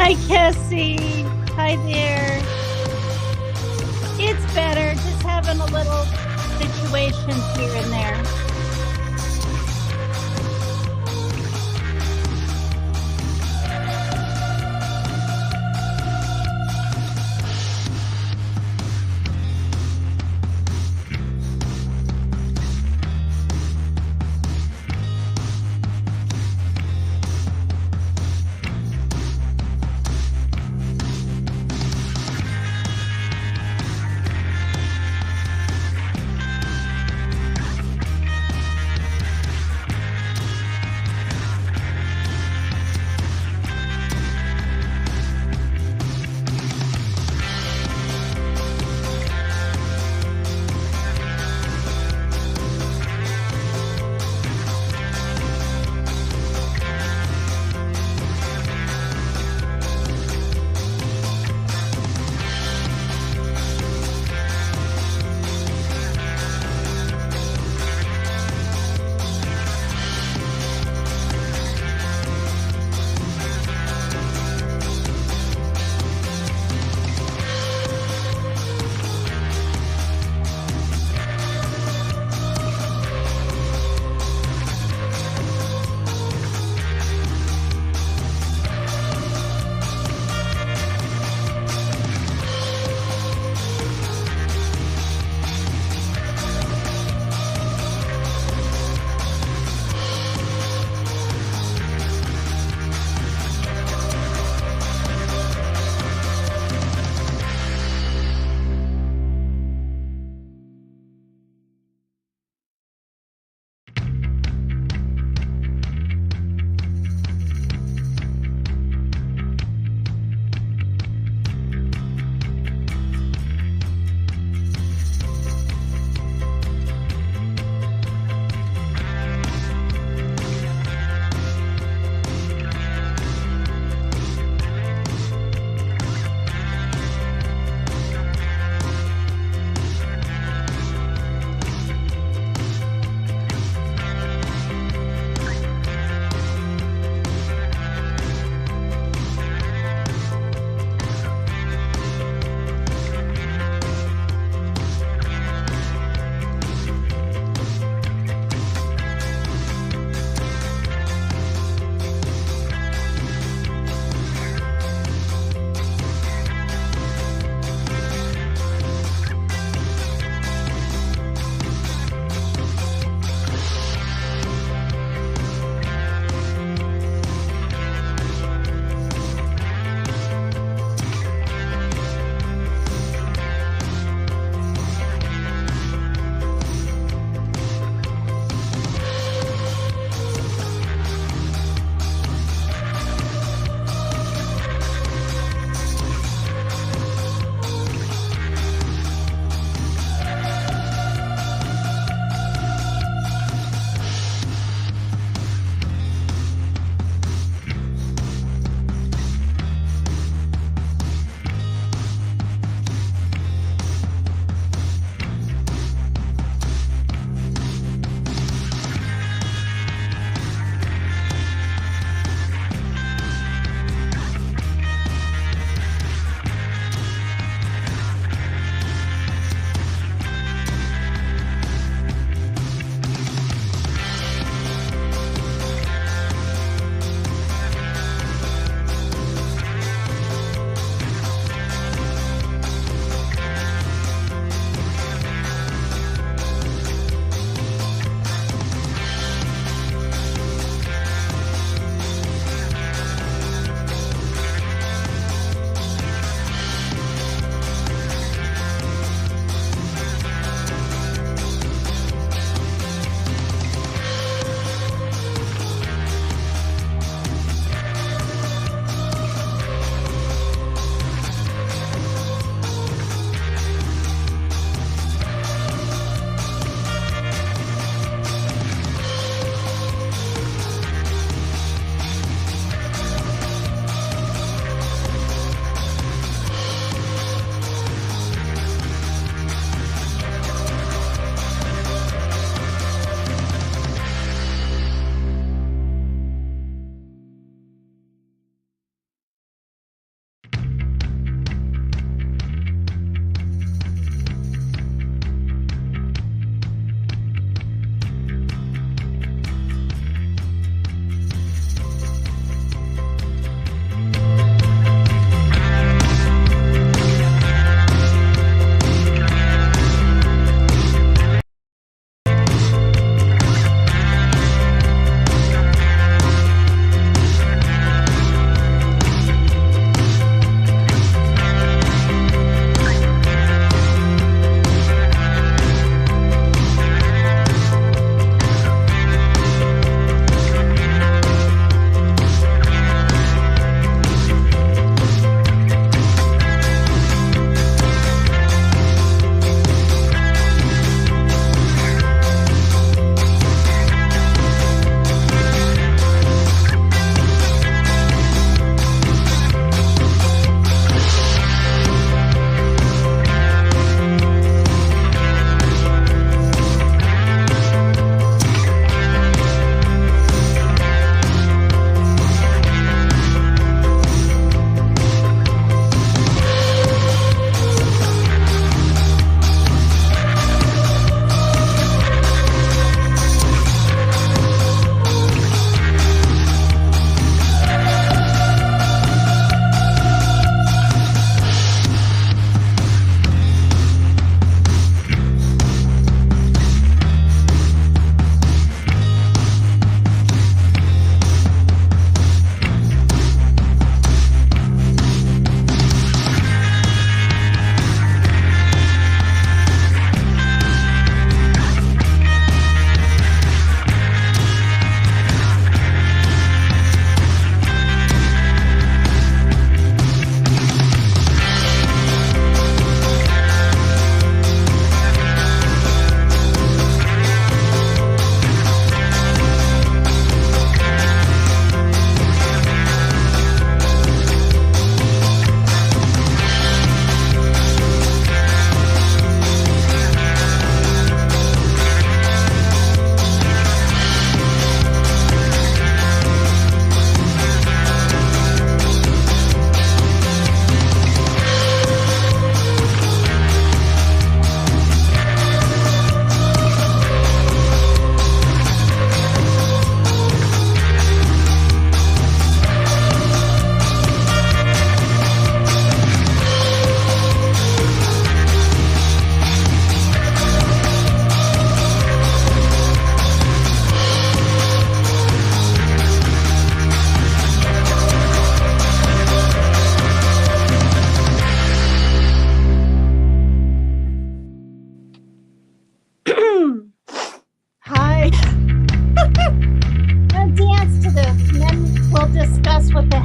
Hi, Cassie. Hi there. It's better, just having a little situations here and there.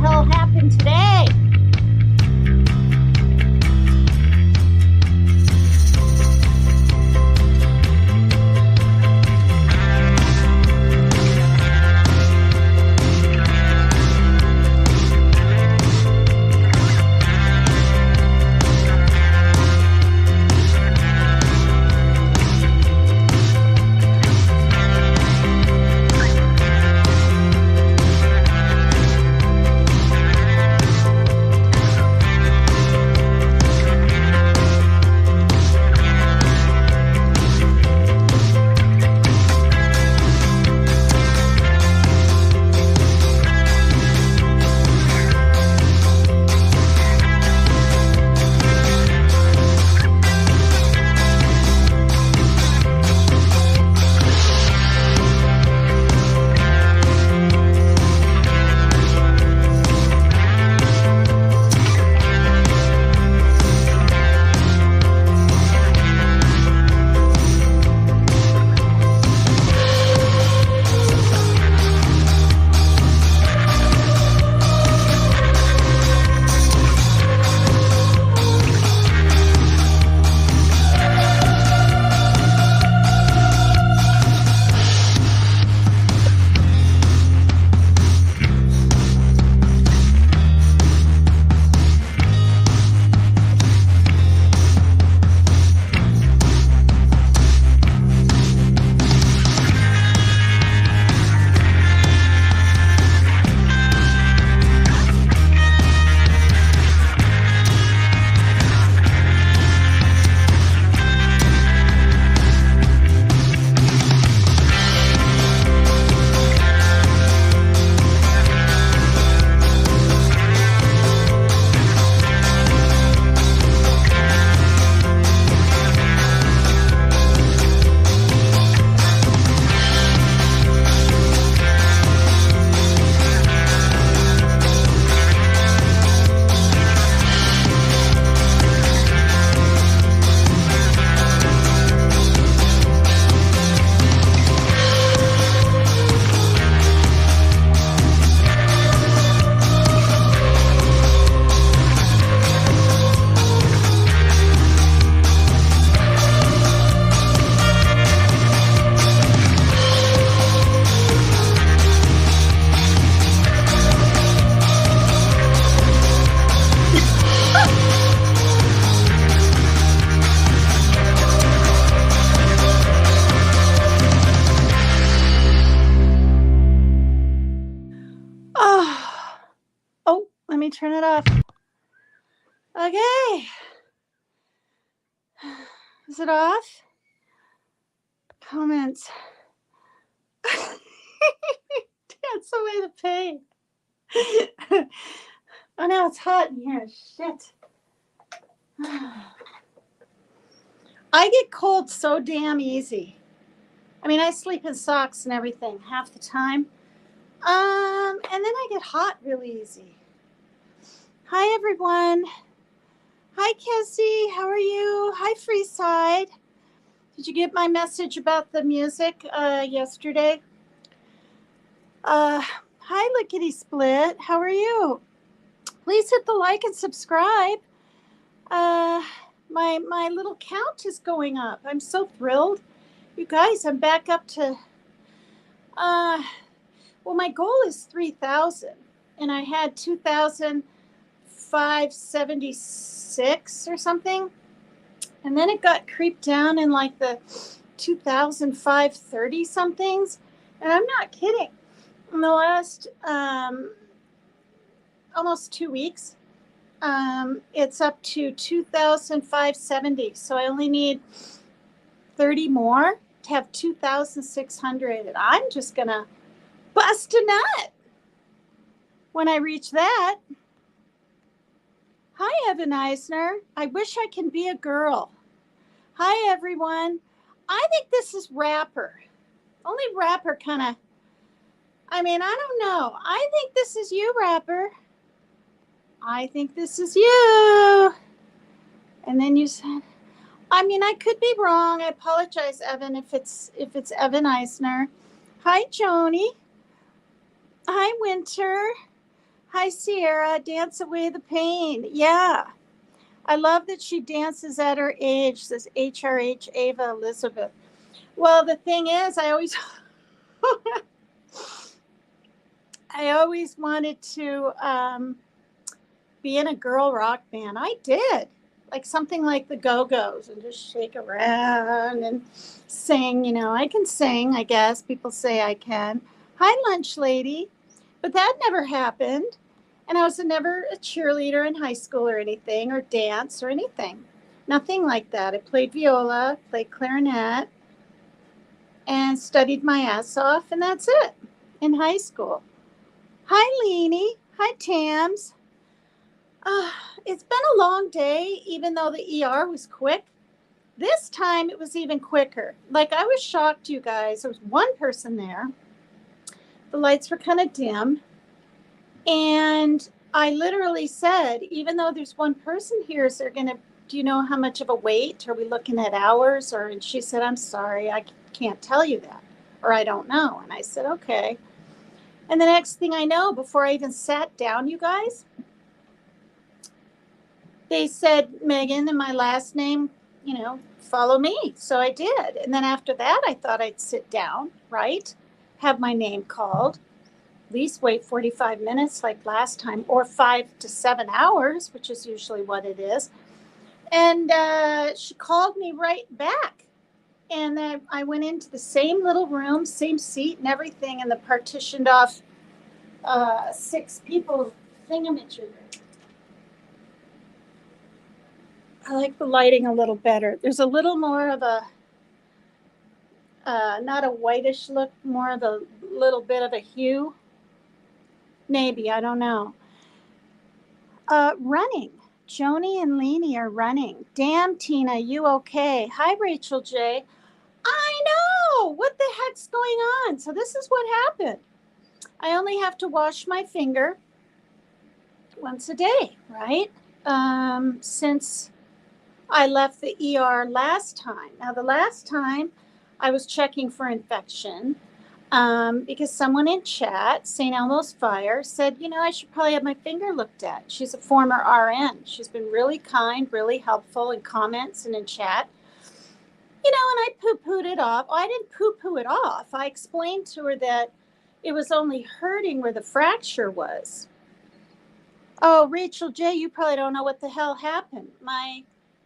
hell happened today? Turn it off. Okay. Is it off? Comments. That's the way to pay. Oh, now it's hot in here. Shit. I get cold so damn easy. I mean, I sleep in socks and everything half the time. And then I get hot really easy. Hi, everyone. Hi, Cassie. How are you? Hi, Freeside. Did you get my message about the music yesterday? Hi, Lickety Split. How are you? Please hit the like and subscribe. My little count is going up. I'm so thrilled. You guys, I'm back up to, well, my goal is 3,000. And I had 2,576 or something. And then it got creeped down in like the 2,530 somethings. And I'm not kidding. In the last almost 2 weeks, it's up to 2,570. So I only need 30 more to have 2,600. And I'm just going to bust a nut when I reach that. Hi, Evan Eisner. I wish I can be a girl. Hi, everyone. I think this is rapper. Only rapper kind of, I mean, I don't know. I think this is you, rapper. I think this is you. And then you said, I mean, I could be wrong. I apologize, Evan, if it's Evan Eisner. Hi, Joni. Hi, Winter. Hi, Sierra. Dance away the pain. Yeah. I love that she dances at her age, says HRH Ava Elizabeth. Well, the thing is, I always wanted to be in a girl rock band. I did. Like something like the Go-Go's and just shake around and sing. I can sing, I guess. People say I can. Hi, lunch lady. But that never happened. And I was never a cheerleader in high school or anything, or dance or anything. Nothing like that. I played viola, played clarinet, and studied my ass off, and that's it in high school. Hi, Leanie. Hi, Tams. It's been a long day, even though the ER was quick. This time it was even quicker. Like, I was shocked, you guys. There was one person there. The lights were kind of dim. And I literally said, even though there's one person here, is there going to, do you know how much of a wait? Are we looking at hours? And she said, I'm sorry, I can't tell you that. Or I don't know. And I said, okay. And the next thing I know, before I even sat down, you guys, they said, Megan, and my last name, follow me. So I did. And then after that, I thought I'd sit down, right? Have my name called. At least wait 45 minutes like last time, or 5 to 7 hours, which is usually what it is. And she called me right back. And then I went into the same little room, same seat and everything, and the partitioned off 6 people thingamajigger. I like the lighting a little better. There's a little more of a, not a whitish look, more of a little bit of a hue. Maybe, I don't know. Running. Joni and Leanie are running. Damn, Tina, you okay? Hi, Rachel J. I know! What the heck's going on? So this is what happened. I only have to wash my finger once a day, right? Since I left the ER last time. Now, the last time I was checking for infection because someone in chat, St. Elmo's Fire, said, I should probably have my finger looked at. She's a former RN. She's been really kind, really helpful in comments and in chat. And I poo-pooed it off. I didn't poo-poo it off. I explained to her that it was only hurting where the fracture was. Oh, Rachel J., you probably don't know what the hell happened. My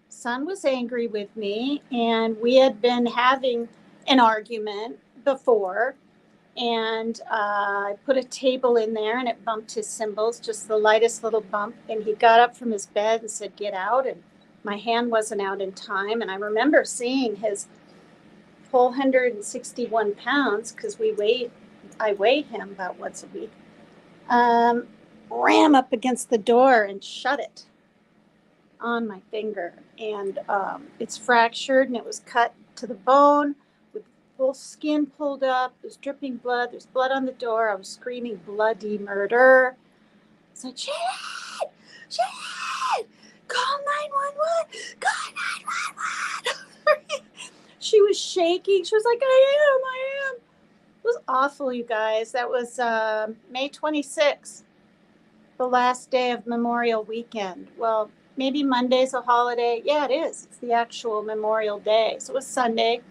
son was angry with me, and we had been having an argument before, and I put a table in there, and it bumped his cymbals, just the lightest little bump, and he got up from his bed and said, get out, and my hand wasn't out in time, and I remember seeing his whole 161 pounds, because I weigh him about once a week, ram up against the door and shut it on my finger, and it's fractured, and it was cut to the bone with full skin pulled up. There's dripping blood. There's blood on the door. I was screaming bloody murder. So Janet, call 911. Call 911. She was shaking. She was like, I am. It was awful, you guys. That was May 26th, the last day of Memorial Weekend. Well, maybe Monday's a holiday. Yeah, it is. It's the actual Memorial Day. So it was Sunday.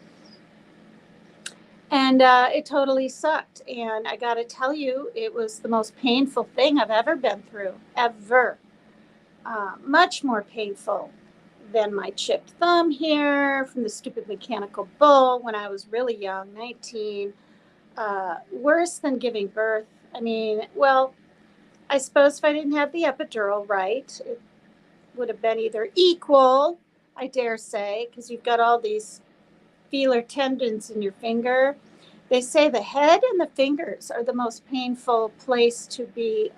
And it totally sucked. And I got to tell you, it was the most painful thing I've ever been through, ever. Much more painful than my chipped thumb here from the stupid mechanical bull when I was really young, 19. Worse than giving birth. I mean, well, I suppose if I didn't have the epidural, right, it would have been either equal, I dare say, because you've got all these feeler tendons in your finger. They say the head and the fingers are the most painful place to be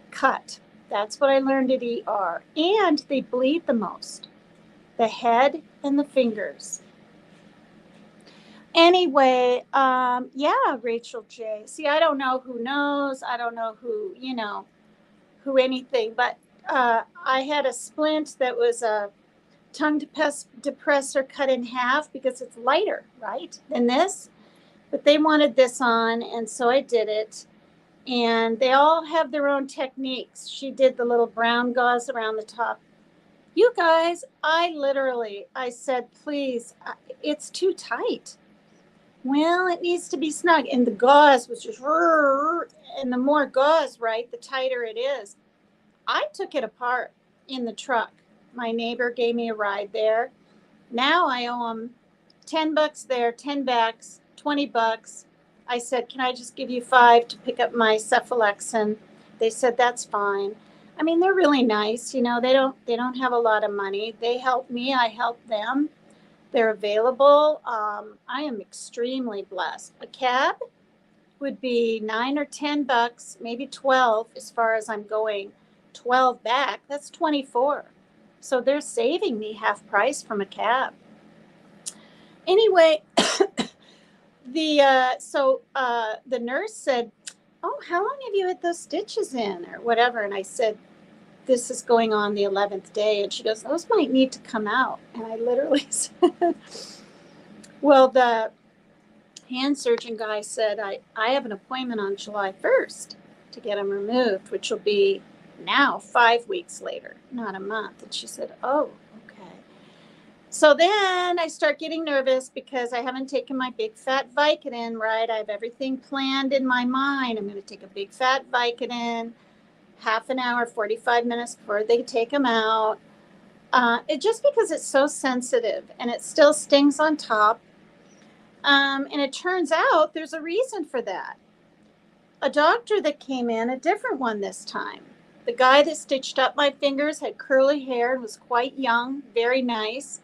cut. That's what I learned at ER. And they bleed the most. The head and the fingers. Anyway, yeah, Rachel J. See, I don't know who knows. I don't know who, who anything. But I had a splint that was a tongue depressor cut in half because it's lighter, right, than this. But they wanted this on, and so I did it. And they all have their own techniques. She did the little brown gauze around the top. You guys, I said, please, it's too tight. Well, it needs to be snug. And the gauze was just, and the more gauze, right, the tighter it is. I took it apart in the truck. My neighbor gave me a ride there. Now I owe him $10 there, 10 back, $20. I said, can I just give you $5 to pick up my cephalexin? They said, that's fine. I mean, they're really nice. You know, they don't have a lot of money. They help me. I help them. They're available. I am extremely blessed. A cab would be $9 or $10, maybe 12 as far as I'm going. 12 back, that's 24. So they're saving me half price from a cab. Anyway, the nurse said, oh, how long have you had those stitches in or whatever? And I said, this is going on the 11th day. And she goes, those might need to come out. And I literally said, well, the hand surgeon guy said, I have an appointment on July 1st to get them removed, which will be now 5 weeks later, not a month. And she said, oh, okay. So then I start getting nervous because I haven't taken my big fat Vicodin, right? I have everything planned in my mind. I'm going to take a big fat Vicodin, half an hour, 45 minutes before they take them out. It just because it's so sensitive and it still stings on top. And it turns out there's a reason for that. A doctor that came in, a different one this time. The guy that stitched up my fingers had curly hair and was quite young, very nice.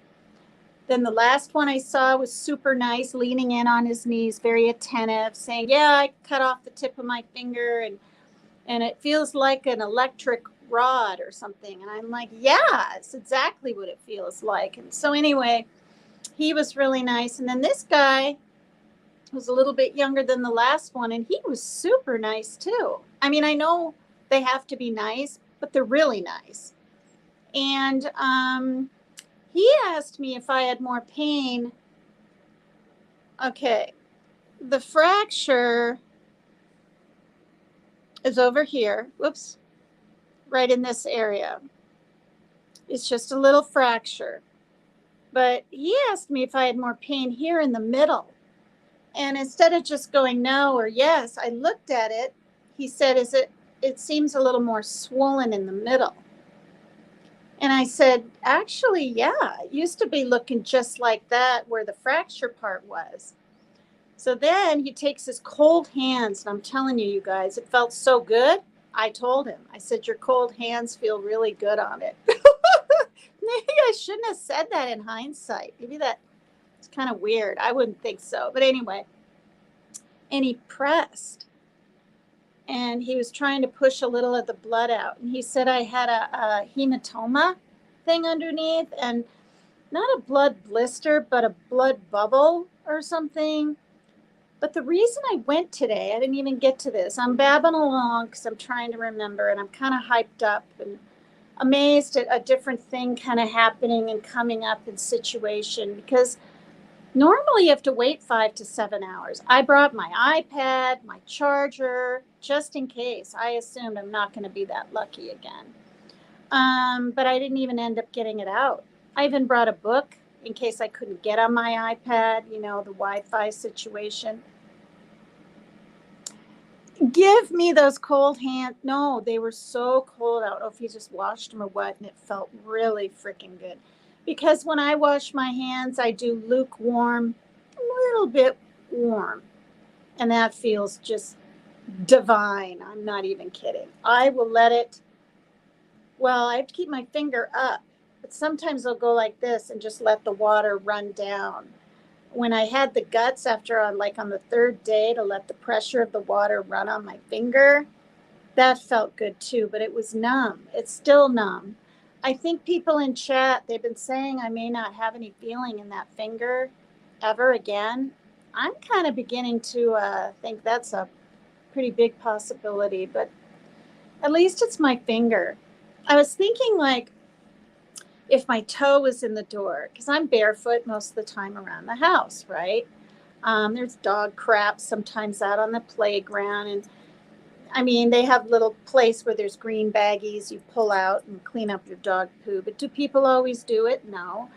Then the last one I saw was super nice, leaning in on his knees, very attentive, saying, yeah, I cut off the tip of my finger and it feels like an electric rod or something. And I'm like, yeah, it's exactly what it feels like. And so anyway, he was really nice. And then this guy was a little bit younger than the last one, and he was super nice too. I mean, I know they have to be nice, but they're really nice. And he asked me if I had more pain. Okay, the fracture is over here. Whoops, right in this area. It's just a little fracture. But he asked me if I had more pain here in the middle. And instead of just going no or yes, I looked at it. He said, it seems a little more swollen in the middle. And I said, actually, yeah, it used to be looking just like that where the fracture part was. So then he takes his cold hands, and I'm telling you, you guys, it felt so good. I told him, I said, your cold hands feel really good on it. Maybe I shouldn't have said that in hindsight. Maybe that's kind of weird. I wouldn't think so. But anyway, and he pressed. And he was trying to push a little of the blood out. And he said I had a hematoma thing underneath, and not a blood blister, but a blood bubble or something. But the reason I went today, I didn't even get to this. I'm babbling along because I'm trying to remember, and I'm kind of hyped up and amazed at a different thing kind of happening and coming up in situation, because normally you have to wait 5 to 7 hours. I brought my iPad, my charger, just in case. I assumed I'm not going to be that lucky again. But I didn't even end up getting it out. I even brought a book in case I couldn't get on my iPad, you know, the Wi-Fi situation. Give me those cold hands. No, they were so cold. I don't know if he just washed them or what, and it felt really freaking good. Because when I wash my hands, I do lukewarm, a little bit warm. And that feels just divine. I'm not even kidding. I will let it, well, I have to keep my finger up. But sometimes I'll go like this and just let the water run down. When I had the guts after on the third day to let the pressure of the water run on my finger, that felt good too, but it was numb. It's still numb. I think people in chat, they've been saying I may not have any feeling in that finger ever again. I'm kind of beginning to think that's a pretty big possibility, but at least it's my finger. I was thinking if my toe was in the door, because I'm barefoot most of the time around the house, right? There's dog crap sometimes out on the playground, and I mean, they have little place where there's green baggies you pull out and clean up your dog poo. But do people always do it? No.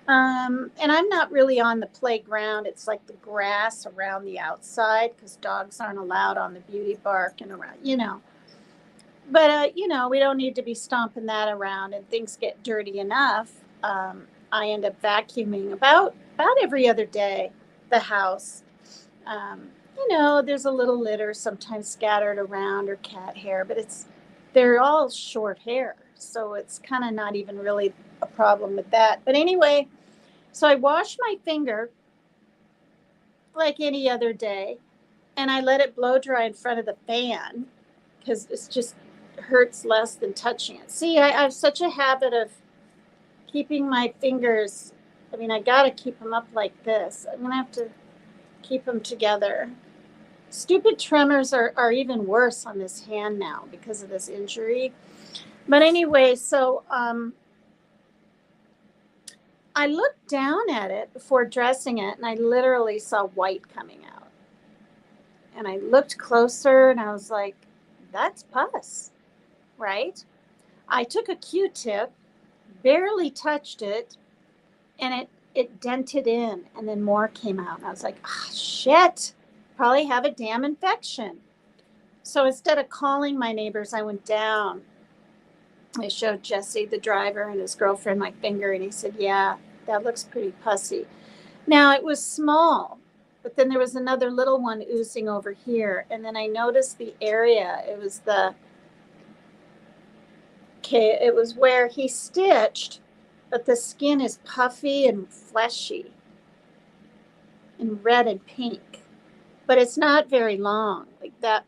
And I'm not really on the playground. It's like the grass around the outside because dogs aren't allowed on the beauty bark and around, you know. But, you know, we don't need to be stomping that around and things get dirty enough. I end up vacuuming about every other day the house. You know, there's a little litter sometimes scattered around or cat hair, but they're all short hair. So it's kind of not even really a problem with that. But anyway, so I wash my finger like any other day and I let it blow dry in front of the fan because it's just hurts less than touching it. See, I have such a habit of keeping my fingers. I mean, I got to keep them up like this. I'm going to have to keep them together. Stupid tremors are even worse on this hand now because of this injury. But anyway, so I looked down at it before dressing it, and I literally saw white coming out. And I looked closer, and I was like, that's pus, right? I took a Q-tip, barely touched it, and it dented in, and then more came out. And I was like, ah, shit, probably have a damn infection. So instead of calling my neighbors, I went down. I showed Jesse, the driver, and his girlfriend my finger, and he said, yeah, that looks pretty pussy. Now, it was small, but then there was another little one oozing over here, and then I noticed the area. It was where he stitched, but the skin is puffy and fleshy and red and pink, but it's not very long, like that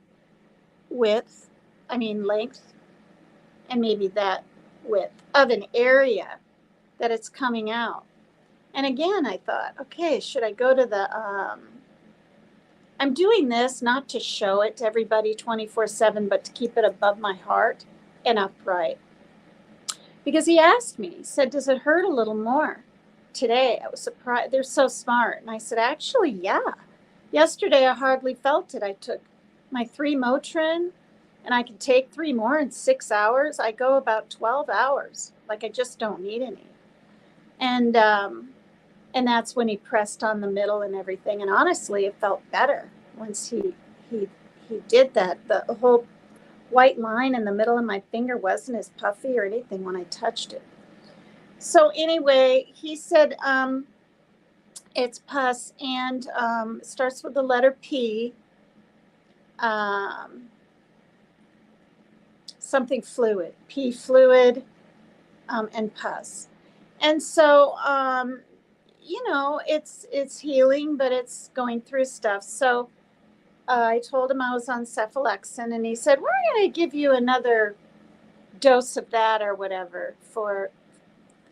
length, and maybe that width of an area that it's coming out. And again, I thought, okay, should I go to the, I'm doing this not to show it to everybody 24/7, but to keep it above my heart and upright. Because he asked me, he said, does it hurt a little more today? I was surprised. They're so smart. And I said, actually, yeah. Yesterday, I hardly felt it. I took my 3 Motrin, and I can take 3 more in 6 hours. I go about 12 hours. Like, I just don't need any. And that's when he pressed on the middle and everything. And honestly, it felt better once he did that. The whole white line in the middle of my finger wasn't as puffy or anything when I touched it. So anyway, he said it's pus, and it starts with the letter P. Something fluid, P fluid, and pus. And so, you know, it's healing, but it's going through stuff. So I told him I was on cephalexin, and he said, we're going to give you another dose of that or whatever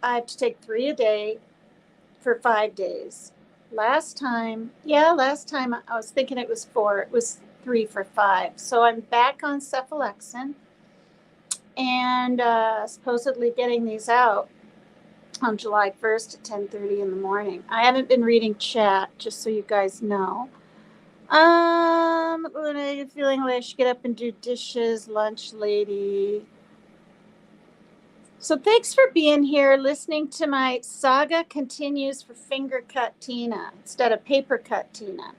I have to take 3 a day for 5 days. Last time I was thinking it was 4. It was 3 for 5. So I'm back on cephalexin and supposedly getting these out on July 1st at 10:30 in the morning. I haven't been reading chat, just so you guys know. When are you feeling like I should get up and do dishes, lunch lady? So thanks for being here, listening to my Saga continues for FINGERCUT TINA instead of PAPERCUT TINA.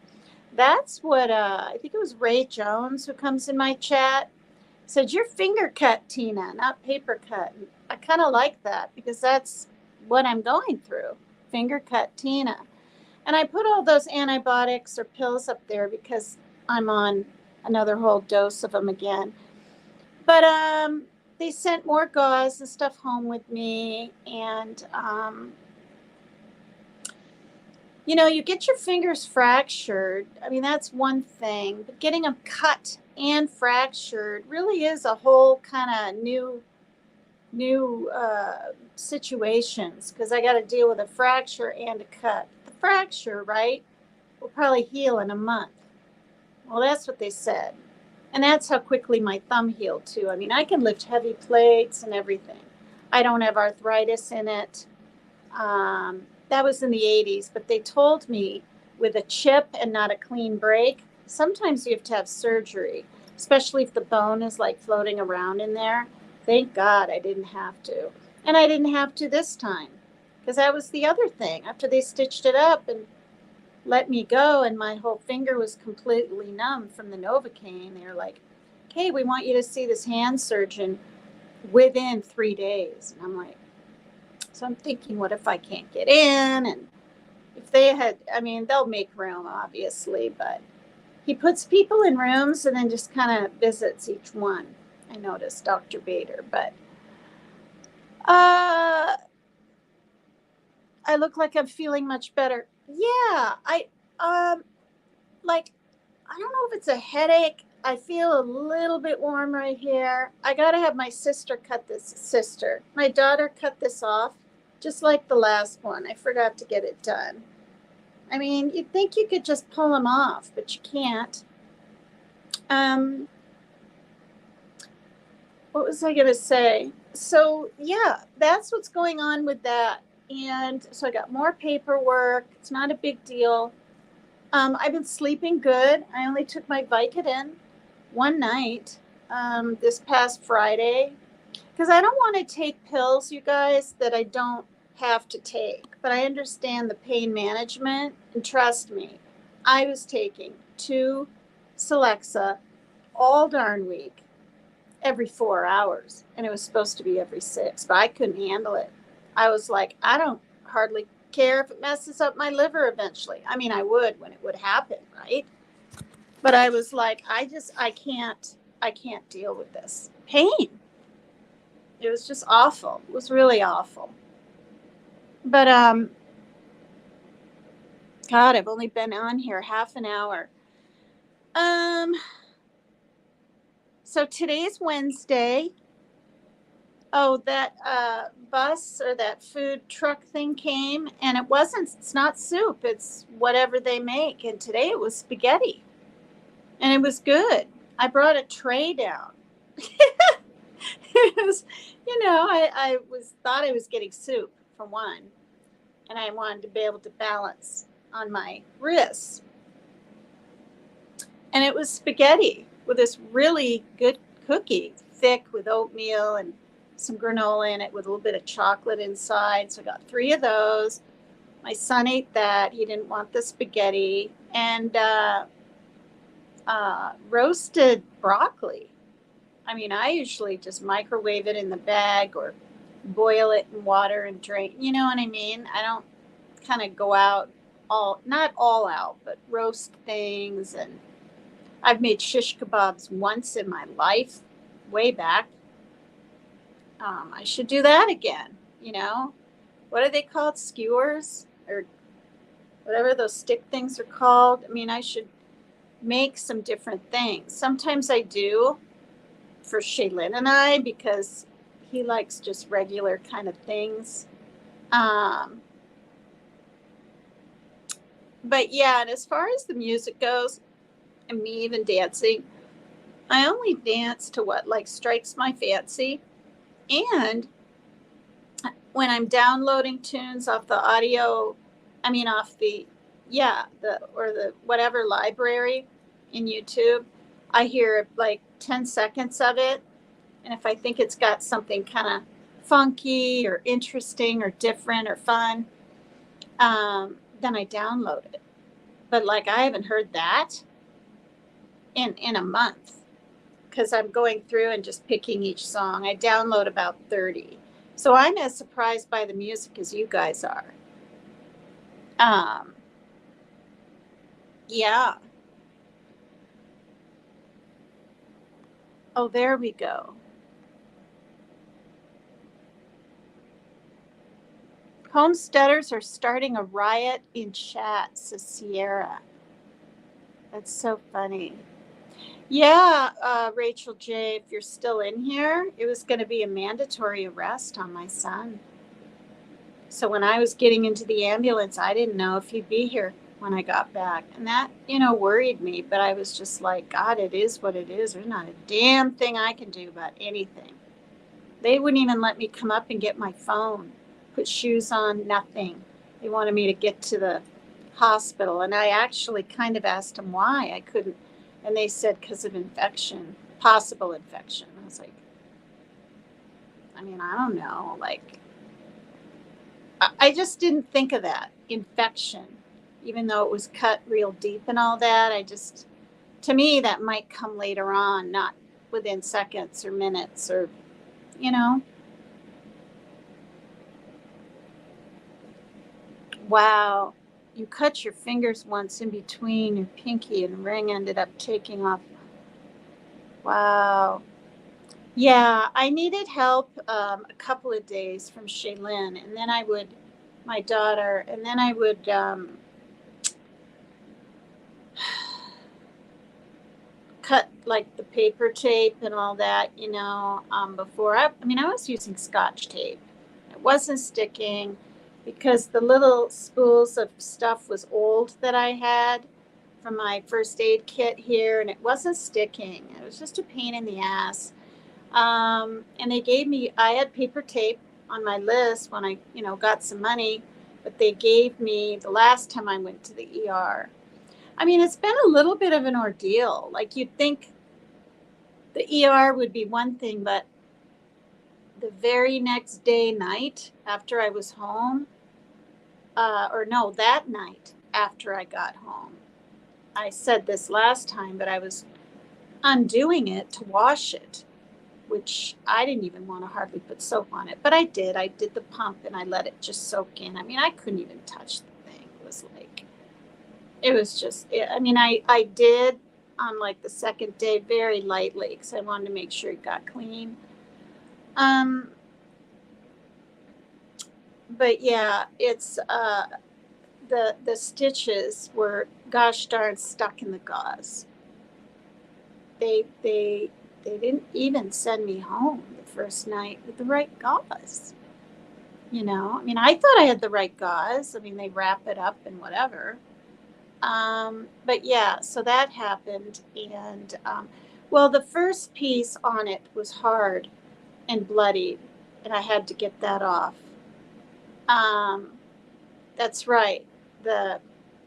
That's what, I think it was Ray Jones who comes in my chat, said, you're FINGERCUT TINA, not PAPERCUT. I kind of like that because that's what I'm going through, FINGERCUT TINA. And I put all those antibiotics or pills up there because I'm on another whole dose of them again. But they sent more gauze and stuff home with me. And, you know, you get your fingers fractured. I mean, that's one thing. But getting them cut and fractured really is a whole kind of new situations because I got to deal with a fracture and a cut. The fracture, right, will probably heal in a month. Well, that's what they said. And that's how quickly my thumb healed too. I mean, I can lift heavy plates and everything. I don't have arthritis in it. That was in the 80s, but they told me with a chip and not a clean break, sometimes you have to have surgery. especially if the bone is like floating around in there. Thank God I didn't have to. And I didn't have to this time, because that was the other thing. After they stitched it up and let me go, and my whole finger was completely numb from the Novocaine, they were like, okay, we want you to see this hand surgeon within 3 days. And I'm like, so I'm thinking, what if I can't get in? And if they had, I mean, they'll make room, obviously, but he puts people in rooms and then just kind of visits each one. I noticed Dr. Bader, but I look like I'm feeling much better. Yeah, like, I don't know if it's a headache. I feel a little bit warm right here. I got to have my my daughter cut this off, just like the last one. I forgot to get it done. I mean, you'd think you could just pull them off, but you can't. What was I going to say? So, yeah, that's what's going on with that. And so I got more paperwork. It's not a big deal. I've been sleeping good. I only took my Vicodin one night this past Friday, because I don't want to take pills, you guys, that I don't have to take. But I understand the pain management, and trust me, I was taking 2 Celexa all darn week, every 4 hours, and it was supposed to be every 6, but I couldn't handle it. I was like, I don't hardly care if it messes up my liver eventually. I mean, I would when it would happen, right? But I was like, I can't deal with this pain. It was just awful. It was really awful. But God, I've only been on here half an hour. So today's Wednesday. Oh, that bus or that food truck thing came, and it's not soup, it's whatever they make. And today it was spaghetti, and it was good. I brought a tray down. It was, thought I was getting soup for one, and I wanted to be able to balance on my wrists. And it was spaghetti with this really good cookie, thick with oatmeal and some granola in it with a little bit of chocolate inside. So I got 3 of those. My son ate that. He didn't want the spaghetti. And roasted broccoli. I mean, I usually just microwave it in the bag or boil it in water and drain. You know what I mean? I don't kind of go out not all out, but roast things. And I've made shish kebabs once in my life, way back. I should do that again. What are they called? Skewers or whatever those stick things are called. I mean, I should make some different things. Sometimes I do for Shaylin and I, because he likes just regular kind of things. But yeah, and as far as the music goes, and me even dancing, I only dance to what strikes my fancy. And when I'm downloading tunes off the whatever library in YouTube, I hear 10 seconds of it. And if I think it's got something kind of funky or interesting or different or fun, then I download it. But I haven't heard that in a month, because I'm going through and just picking each song. I download about 30. So I'm as surprised by the music as you guys are. Yeah. Oh, there we go. Homesteaders are starting a riot in chat, says Sierra. That's so funny. Yeah, Rachel J., if you're still in here, it was going to be a mandatory arrest on my son. So when I was getting into the ambulance, I didn't know if he'd be here when I got back. And that, worried me. But I was just like, God, it is what it is. There's not a damn thing I can do about anything. They wouldn't even let me come up and get my phone, put shoes on, nothing. They wanted me to get to the hospital. And I actually kind of asked them why I couldn't And they said because of infection, possible infection. I was like, I mean, I don't know. Like, I just didn't think of that infection, even though it was cut real deep and all that. To me, that might come later on, not within seconds or minutes or, you know. Wow. You cut your fingers once in between your pinky and ring ended up taking off. Wow. Yeah, I needed help a couple of days from Shaylin, and then my daughter, and then I would cut like the paper tape and all that, before. I mean, I was using Scotch tape. It wasn't sticking because the little spools of stuff was old that I had from my first aid kit here, and it wasn't sticking. It was just a pain in the ass. And I had paper tape on my list when I, got some money, but they gave me the last time I went to the ER. I mean, it's been a little bit of an ordeal. Like you'd think the ER would be one thing, but the very next night after I was home, that night after I got home, I said this last time, but I was undoing it to wash it, which I didn't even want to hardly put soap on it, but I did. I did the pump and I let it just soak in. I mean, I couldn't even touch the thing. It was just, I mean, I did on like the second day very lightly because I wanted to make sure it got clean. But yeah, it's, the stitches were gosh darn stuck in the gauze. They didn't even send me home the first night with the right gauze. I mean, I thought I had the right gauze. I mean, they wrap it up and whatever. But yeah, so that happened. And, well, the first piece on it was hard and bloodied, and I had to get that off. That's right. The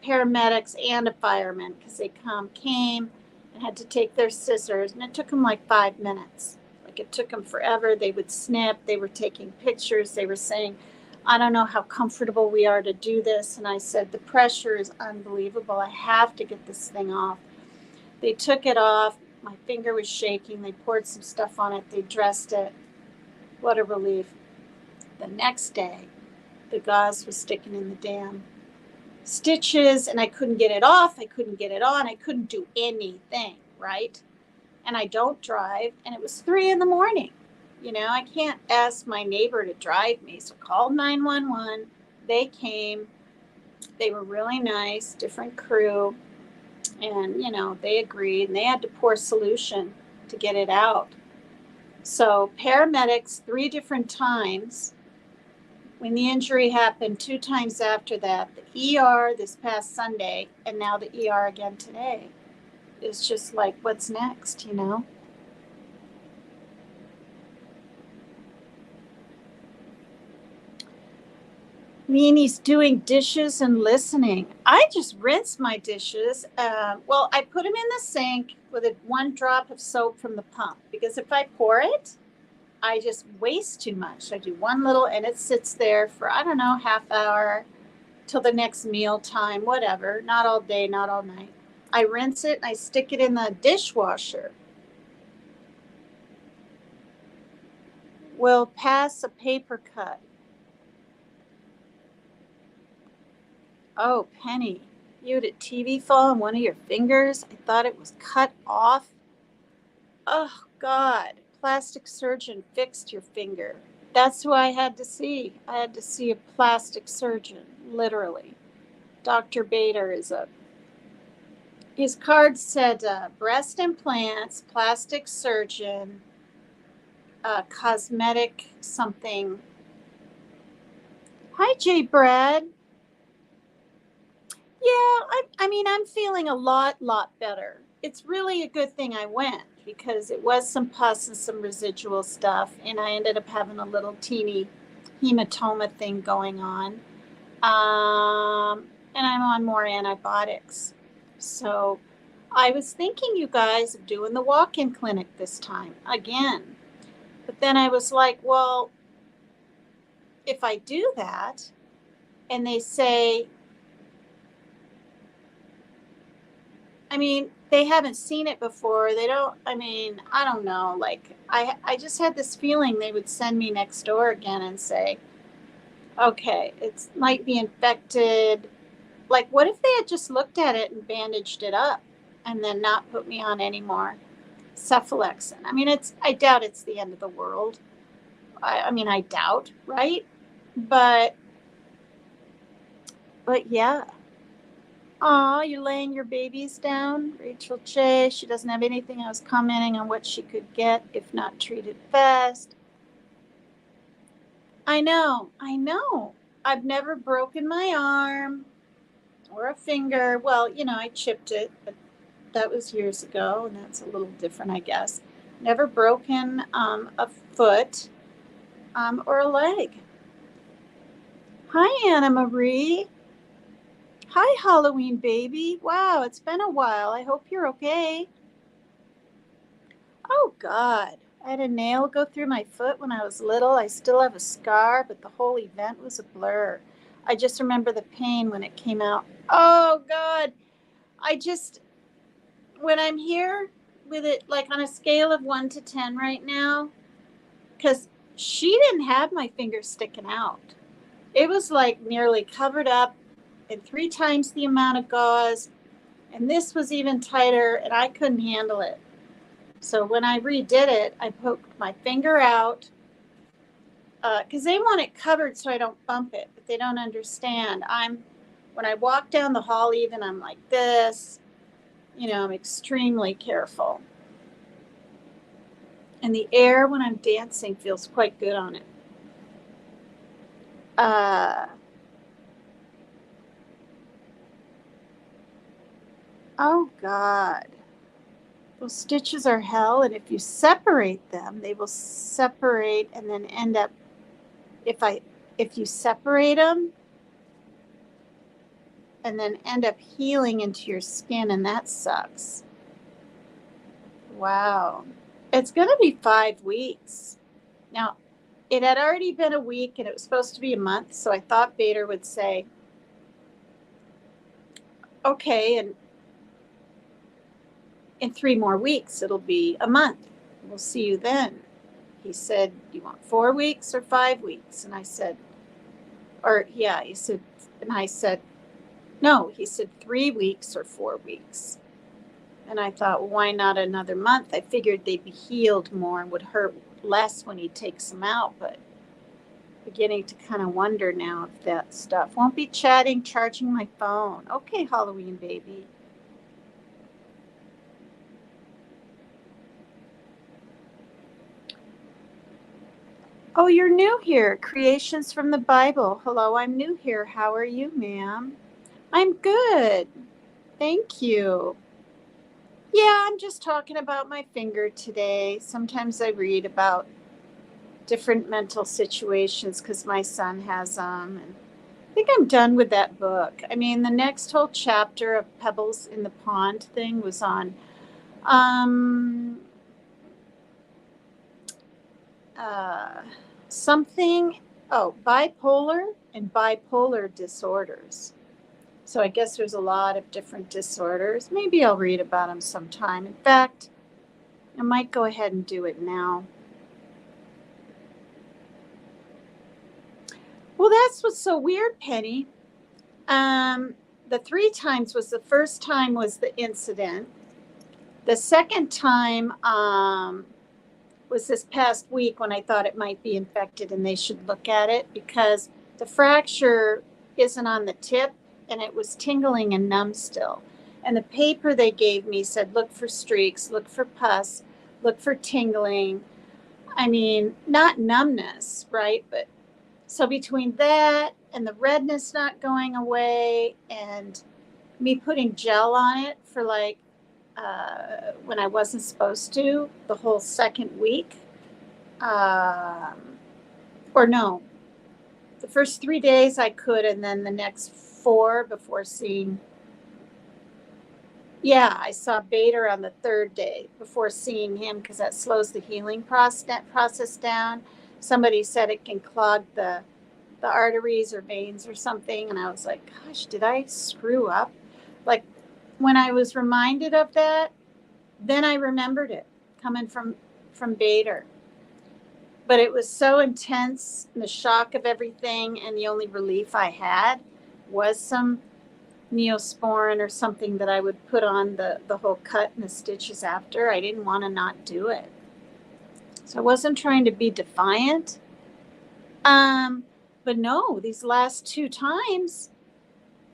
paramedics and a fireman, because they came and had to take their scissors, and it took them like 5 minutes. Like it took them forever. They would snip. They were taking pictures. They were saying, I don't know how comfortable we are to do this. And I said, the pressure is unbelievable. I have to get this thing off. They took it off. My finger was shaking. They poured some stuff on it. They dressed it. What a relief. The next day, the gauze was sticking in the damn stitches, and I couldn't get it off. I couldn't get it on. I couldn't do anything, right? And I don't drive, and it was 3 a.m. I can't ask my neighbor to drive me. So I called 911. They came. They were really nice, different crew. And, they agreed, and they had to pour solution to get it out. So paramedics 3 different times. When the injury happened 2 times after that, the ER this past Sunday, and now the ER again today. It's just like, what's next, Leanie's doing dishes and listening. I just rinse my dishes. Well, I put them in the sink with 1 drop of soap from the pump, because if I pour it, I just waste too much. I do 1 little, and it sits there for, I don't know, half hour till the next meal time, whatever. Not all day, not all night. I rinse it, and I stick it in the dishwasher. Will pass a paper cut. Oh, Penny, you had a TV fall on one of your fingers? I thought it was cut off. Oh, God. Plastic surgeon fixed your finger. That's who I had to see. I had to see a plastic surgeon, literally. Dr. Bader his card said breast implants, plastic surgeon, cosmetic something. Hi, Jay Brad. Yeah, I mean, I'm feeling a lot better. It's really a good thing I went, because it was some pus and some residual stuff, and I ended up having a little teeny hematoma thing going on. And I'm on more antibiotics. So I was thinking, you guys, of doing the walk-in clinic this time again. But then I was like, well, if I do that and they say, I mean, they haven't seen it before. They don't, I mean, I don't know. Like, I just had this feeling they would send me next door again and say, okay, it might be infected. Like, what if they had just looked at it and bandaged it up and then not put me on any more cephalexin? I mean, I doubt it's the end of the world. I mean, I doubt, right? But yeah. Aw, you're laying your babies down. Rachel J. She doesn't have anything. I was commenting on what she could get if not treated fast. I know. I've never broken my arm or a finger. Well, I chipped it, but that was years ago, and that's a little different, I guess. Never broken a foot or a leg. Hi, Anna Marie. Hi, Halloween baby. Wow, it's been a while. I hope you're okay. Oh, God. I had a nail go through my foot when I was little. I still have a scar, but the whole event was a blur. I just remember the pain when it came out. Oh, God. When I'm here with it, like on a scale of 1 to 10 right now, because she didn't have my finger sticking out. It was like nearly covered up and 3 times the amount of gauze. And this was even tighter, and I couldn't handle it. So when I redid it, I poked my finger out because they want it covered so I don't bump it, but they don't understand. When I walk down the hall, even I'm like this. I'm extremely careful. And the air when I'm dancing feels quite good on it. Oh, God. Those stitches are hell, and if you separate them, they will separate and then end up, if you separate them and then end up healing into your skin, and that sucks. Wow. It's going to be 5 weeks. Now, it had already been a week, and it was supposed to be a month, so I thought Bader would say, okay, and in 3 more weeks, it'll be a month. We'll see you then. He said, do you want 4 weeks or 5 weeks? And I said, no, he said 3 weeks or 4 weeks. And I thought, well, why not another month? I figured they'd be healed more and would hurt less when he takes them out, but beginning to kind of wonder now if that stuff. Won't be chatting, charging my phone. Okay, Halloween baby. Oh, you're new here. Creations from the Bible. Hello, I'm new here. How are you, ma'am? I'm good. Thank you. Yeah, I'm just talking about my finger today. Sometimes I read about different mental situations because my son has them. And I think I'm done with that book. I mean, the next whole chapter of Pebbles in the Pond thing was on bipolar and bipolar disorders. So I guess there's a lot of different disorders. Maybe I'll read about them sometime. In fact, I might go ahead and do it now. Well, that's what's so weird, Penny. The 3 times was the first time was the incident. The second time was this past week when I thought it might be infected and they should look at it because the fracture isn't on the tip and it was tingling and numb still. And the paper they gave me said, look for streaks, look for pus, look for tingling. I mean, not numbness, right? But so between that and the redness not going away and me putting gel on it for when I wasn't supposed to, the whole second week, or no, the first 3 days I could, and then the next 4 before seeing Yeah, I saw Bader on the third day before seeing him because that slows the healing process down. Somebody said it can clog the arteries or veins or something, and I was like, gosh, did I screw up? Like when I was reminded of that, then I remembered it coming from Bader. But it was so intense, the shock of everything, and the only relief I had was some Neosporin or something that I would put on the whole cut and the stitches after. I didn't want to not do it. So I wasn't trying to be defiant. Um, but no, these last two times,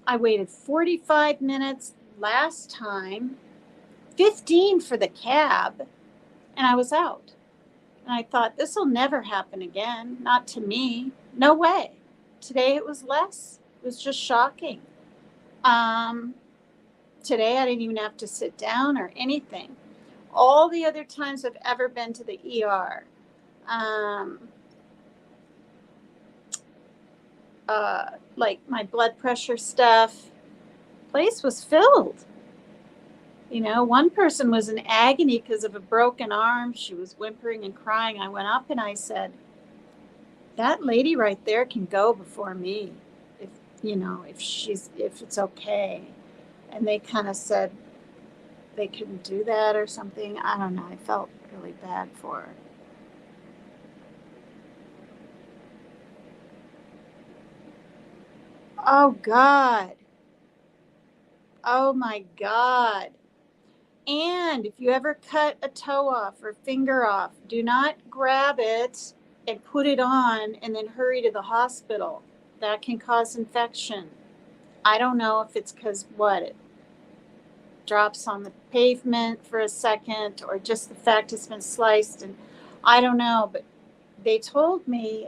I waited 45 minutes last time, 15 for the cab, and I was out. And I thought, this will never happen again. Not to me. No way. Today it was less. It was just shocking. Um, Today I didn't even have to sit down or anything. All the other times I've ever been to the ER, um, like my blood pressure stuff, place was filled. You know, one person was in agony because of a broken arm. She was whimpering and crying. I went up and I said, that lady right there can go before me if, if it's okay. And they kind of said they couldn't do that or something. I don't know. I felt really bad for her. Oh, God. Oh, my God. And if you ever cut a toe off or finger off, do not grab it and put it on and then hurry to the hospital. That can cause infection. I don't know if it's because what? It drops on the pavement for a second or just the fact it's been sliced. And I don't know, but they told me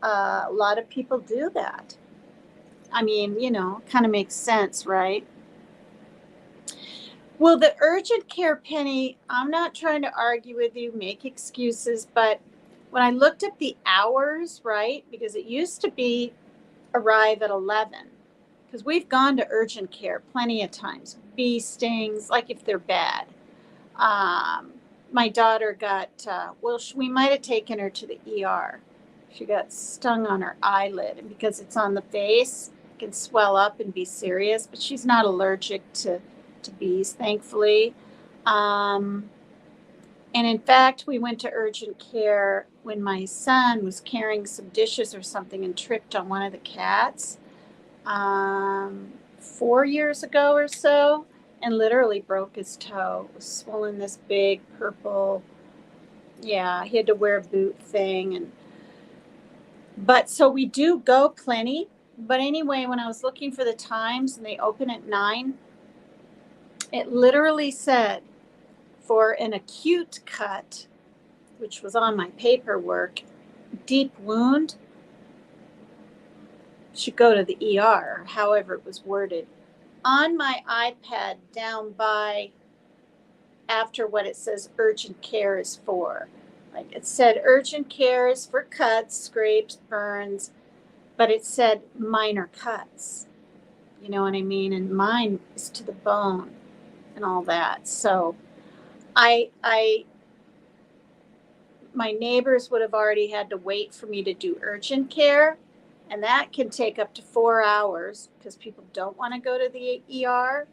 a lot of people do that. I mean, kind of makes sense, right? Well, the urgent care, Penny, I'm not trying to argue with you, make excuses, but when I looked at the hours, right, because it used to be arrive at 11, because we've gone to urgent care plenty of times, bee stings, like if they're bad. My daughter got, we might have taken her to the ER. She got stung on her eyelid, and because it's on the face, it can swell up and be serious, but she's not allergic to bees, thankfully. Um, and in fact, we went to urgent care when my son was carrying some dishes or something and tripped on one of the cats 4 years ago or so, and literally broke his toe. It was swollen, this big purple. Yeah, he had to wear a boot thing. But so we do go plenty. But anyway, when I was looking for the times and they open at 9, it literally said for an acute cut, which was on my paperwork, deep wound, should go to the ER, however it was worded. On my iPad down by after what it says urgent care is for. Like it said urgent care is for cuts, scrapes, burns, but it said minor cuts. You know what I mean? And mine is to the bone and all that. So I my neighbors would have already had to wait for me to do urgent care, and that can take up to 4 hours because people don't want to go to the ER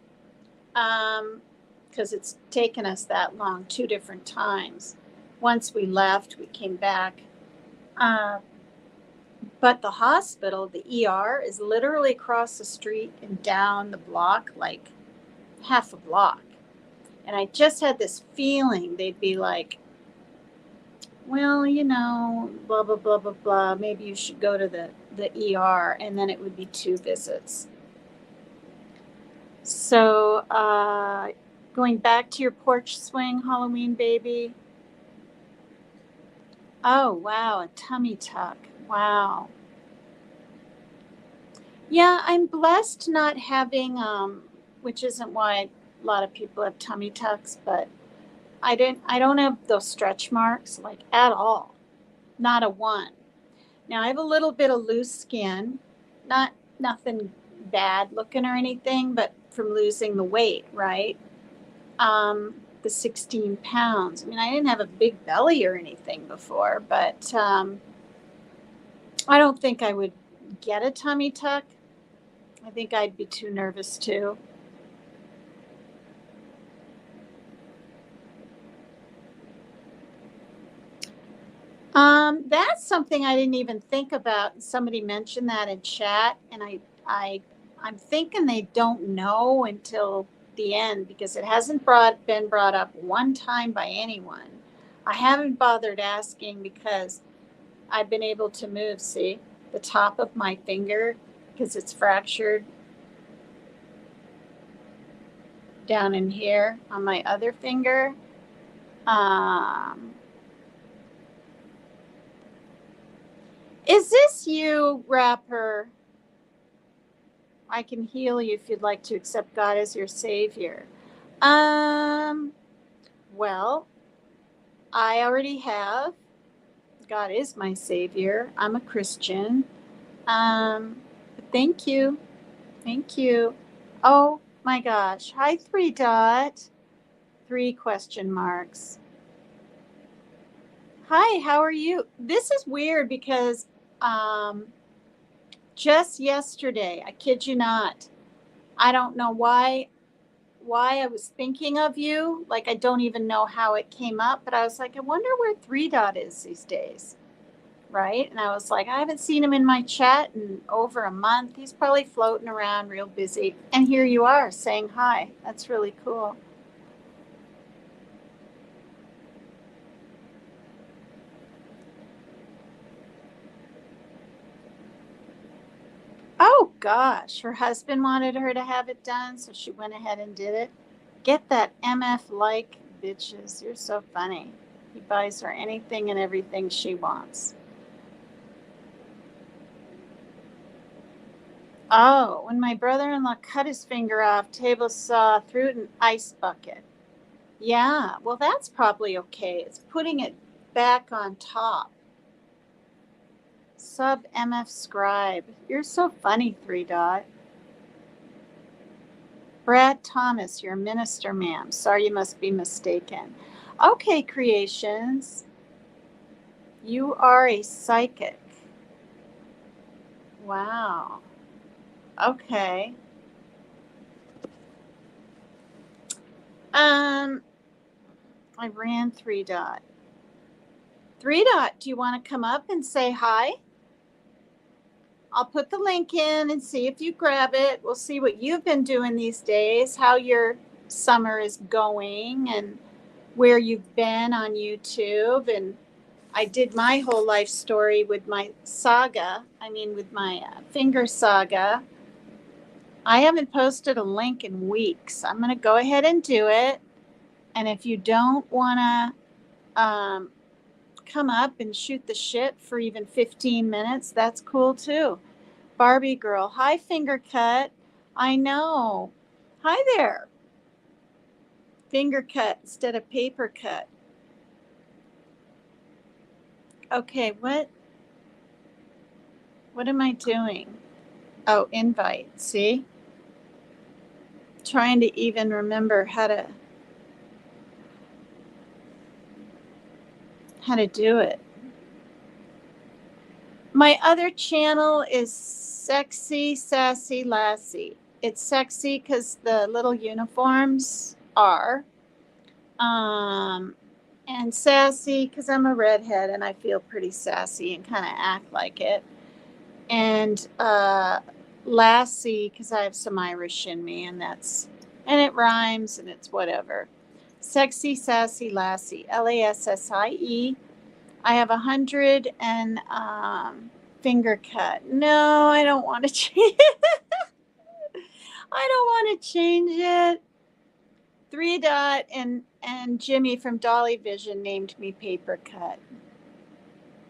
because it's taken us that long 2 different times. Once we left, we came back. Uh, but the hospital, the ER, is literally across the street and down the block, like half a block. And I just had this feeling they'd be like, well, blah, blah, blah, blah, blah. Maybe you should go to the ER, and then it would be 2 visits. So, going back to your porch swing, Halloween baby. Oh, wow, a tummy tuck. Wow. Yeah, I'm blessed not having, which isn't why a lot of people have tummy tucks, but I don't have those stretch marks like at all. Not a one. Now I have a little bit of loose skin, nothing bad looking or anything, but from losing the weight, right? the 16 pounds. I mean, I didn't have a big belly or anything before, but I don't think I would get a tummy tuck. I think I'd be too nervous too. That's something I didn't even think about. Somebody mentioned that in chat, and I'm thinking they don't know until the end because it hasn't been brought up one time by anyone. I haven't bothered asking because I've been able to move, see, the top of my finger because it's fractured down in here on my other finger. Is this you, Rapper? I can heal you if you'd like to accept God as your savior. Well, I already have. God is my savior. I'm a Christian. Thank you. Thank you. Oh my gosh. Hi, 3 dot. 3 question marks. Hi, how are you? This is weird because just yesterday, I kid you not, I don't know why I was thinking of you. Like, I don't even know how it came up, but I was like, I wonder where 3 dot is these days. Right? And I was like, I haven't seen him in my chat in over a month. He's probably floating around real busy. And here you are saying hi. That's really cool. Oh gosh, her husband wanted her to have it done, so she went ahead and did it. Get that MF like, bitches. You're so funny. He buys her anything and everything she wants. Oh, when my brother-in-law cut his finger off, table saw, threw it in an ice bucket. Yeah, well, that's probably okay. It's putting it back on top. Sub MF Scribe. You're so funny, 3 dot. Brad Thomas, you're a minister, ma'am. Sorry, you must be mistaken. Okay, creations. You are a psychic. Wow. Okay. I ran 3 dot. 3 dot, do you want to come up and say hi? I'll put the link in and see if you grab it. We'll see what you've been doing these days, how your summer is going, and where you've been on YouTube. And I did my whole life story with my Saga. I mean, with my finger Saga. I haven't posted a link in weeks. I'm going to go ahead and do it. And if you don't want to come up and shoot the shit for even 15 minutes, that's cool too. Barbie girl. Hi, FINGERCUT. I know. Hi there. FINGERCUT instead of paper cut. Okay, what am I doing? Oh, invite. See? Trying to even remember how to do it. My other channel is Sexy Sassy Lassie. It's sexy because the little uniforms are. And sassy because I'm a redhead and I feel pretty sassy and kind of act like it. And Lassie because I have some Irish in me, and it rhymes and it's whatever. Sexy Sassy Lassie, LASSIE. I have 100 and FINGERCUT. No, I don't want to change it. I don't want to change it. 3 dot and Jimmy from Dolly Vision named me Paper Cut.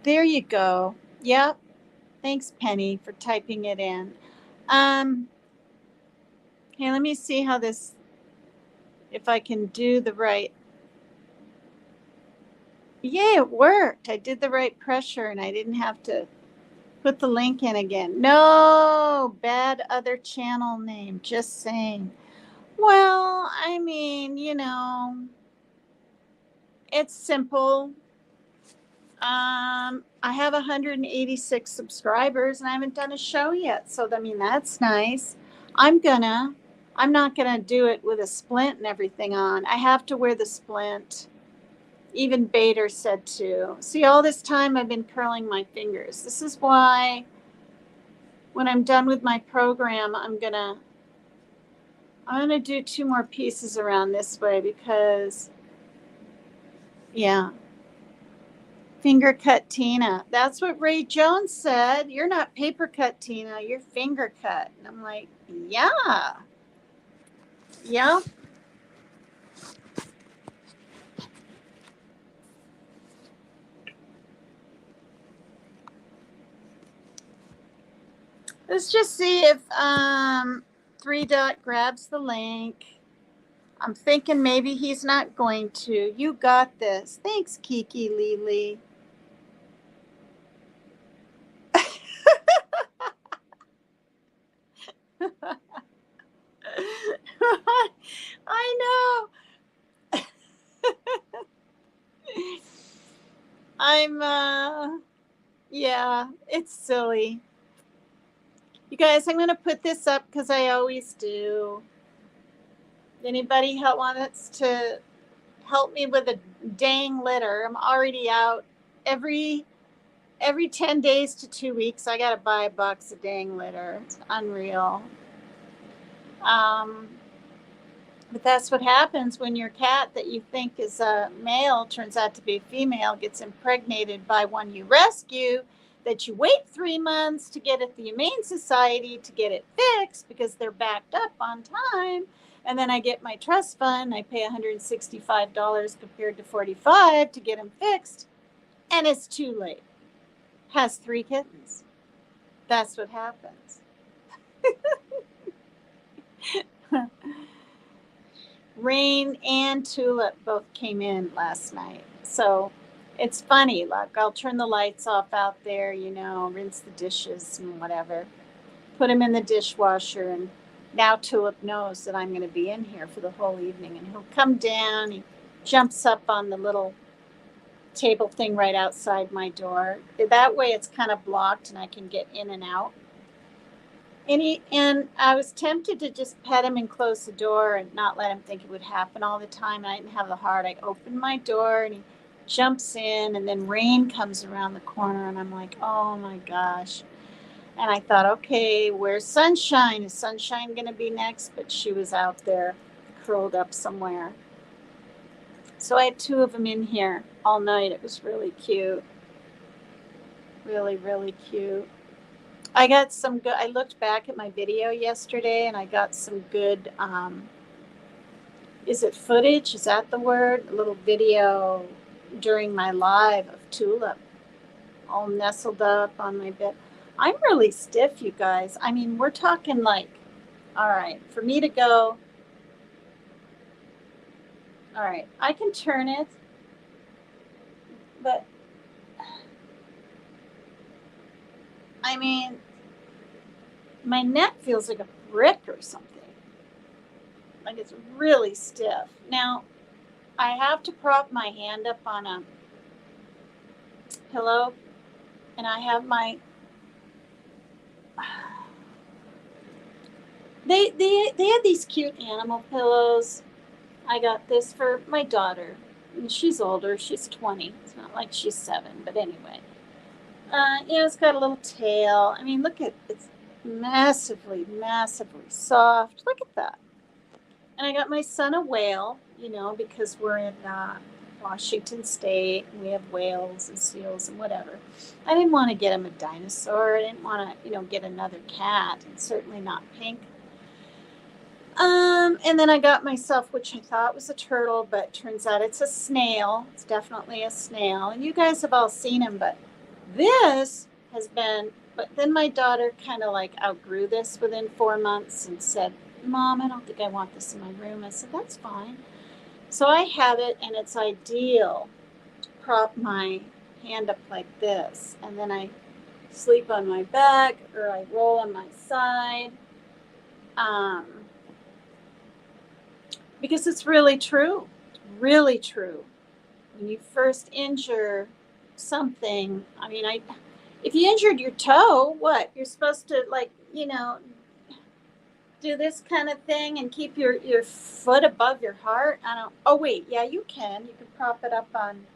There you go. Yep. Thanks, Penny, for typing it in. Okay, let me see how this, if I can do the right. Yay, it worked. I did the right pressure and I didn't have to put the link in again. No, bad other channel name. Just saying. Well, I mean, you know, it's simple. I have 186 subscribers and I haven't done a show yet. So, I mean, that's nice. I'm gonna, I'm not gonna do it with a splint and everything on. I have to wear the splint. Even Bader said to. See, all this time I've been curling my fingers. This is why when I'm done with my program, I'm gonna do 2 more pieces around this way because, yeah. Finger cut Tina. That's what Ray Jones said. You're not paper cut Tina, you're finger cut. And I'm like, yeah. Yep. Let's just see if 3 Dot grabs the link. I'm thinking maybe he's not going to. You got this. Thanks, Kiki Lily. I know. Yeah, it's silly. You guys, I'm going to put this up because I always do. Anybody wants to help me with a dang litter? I'm already out. Every 10 days to 2 weeks, I got to buy a box of dang litter. It's unreal. But that's what happens when your cat that you think is a male turns out to be a female, gets impregnated by one you rescue, that you wait 3 months to get at the Humane Society to get it fixed because they're backed up on time. And then I get my trust fund. I pay $165 compared to $45 to get them fixed. And it's too late. Has 3 kittens. That's what happens. Rain and Tulip both came in last night. So it's funny. Like, I'll turn the lights off out there, you know, rinse the dishes and whatever, put them in the dishwasher. And now Tulip knows that I'm going to be in here for the whole evening. And he'll come down. He jumps up on the little table thing right outside my door. That way it's kind of blocked and I can get in and out. And I was tempted to just pet him and close the door and not let him think it would happen all the time. And I didn't have the heart. I opened my door and he jumps in, and then Rain comes around the corner and I'm like, oh my gosh. And I thought, okay, where's Sunshine? Is Sunshine going to be next? But she was out there curled up somewhere. So I had 2 of them in here all night. It was really cute. Really, really cute. I got some good, I looked back at my video yesterday and I got some good, is it footage? Is that the word? A little video during my live of Tulip, all nestled up on my bed. I'm really stiff, you guys. I mean, we're talking like, all right, for me to go, all right, I can turn it, but I mean, my neck feels like a brick or something. Like it's really stiff. Now, I have to prop my hand up on a pillow, and I have my. They had these cute animal pillows. I got this for my daughter. And she's older. She's 20. It's not like she's 7, but anyway. You know, it's got a little tail. I mean, look at it's massively, massively soft. Look at that. And I got my son a whale, you know, because we're in Washington State and we have whales and seals and whatever. I didn't want to get him a dinosaur. I didn't want to, you know, get another cat, and certainly not pink. And then I got myself, which I thought was a turtle, but turns out it's a snail. It's definitely a snail. And you guys have all seen him, but this has been, but then my daughter kind of like outgrew this within 4 months and said, Mom, I don't think I want this in my room. I said, that's fine. So I have it, and it's ideal to prop my hand up like this. And then I sleep on my back or I roll on my side. because it's really true. It's really true. When you first injure something, I mean, if you injured your toe, what? You're supposed to, like, do this kind of thing and keep your foot above your heart. I don't, oh, wait, yeah, you can. You can prop it up on,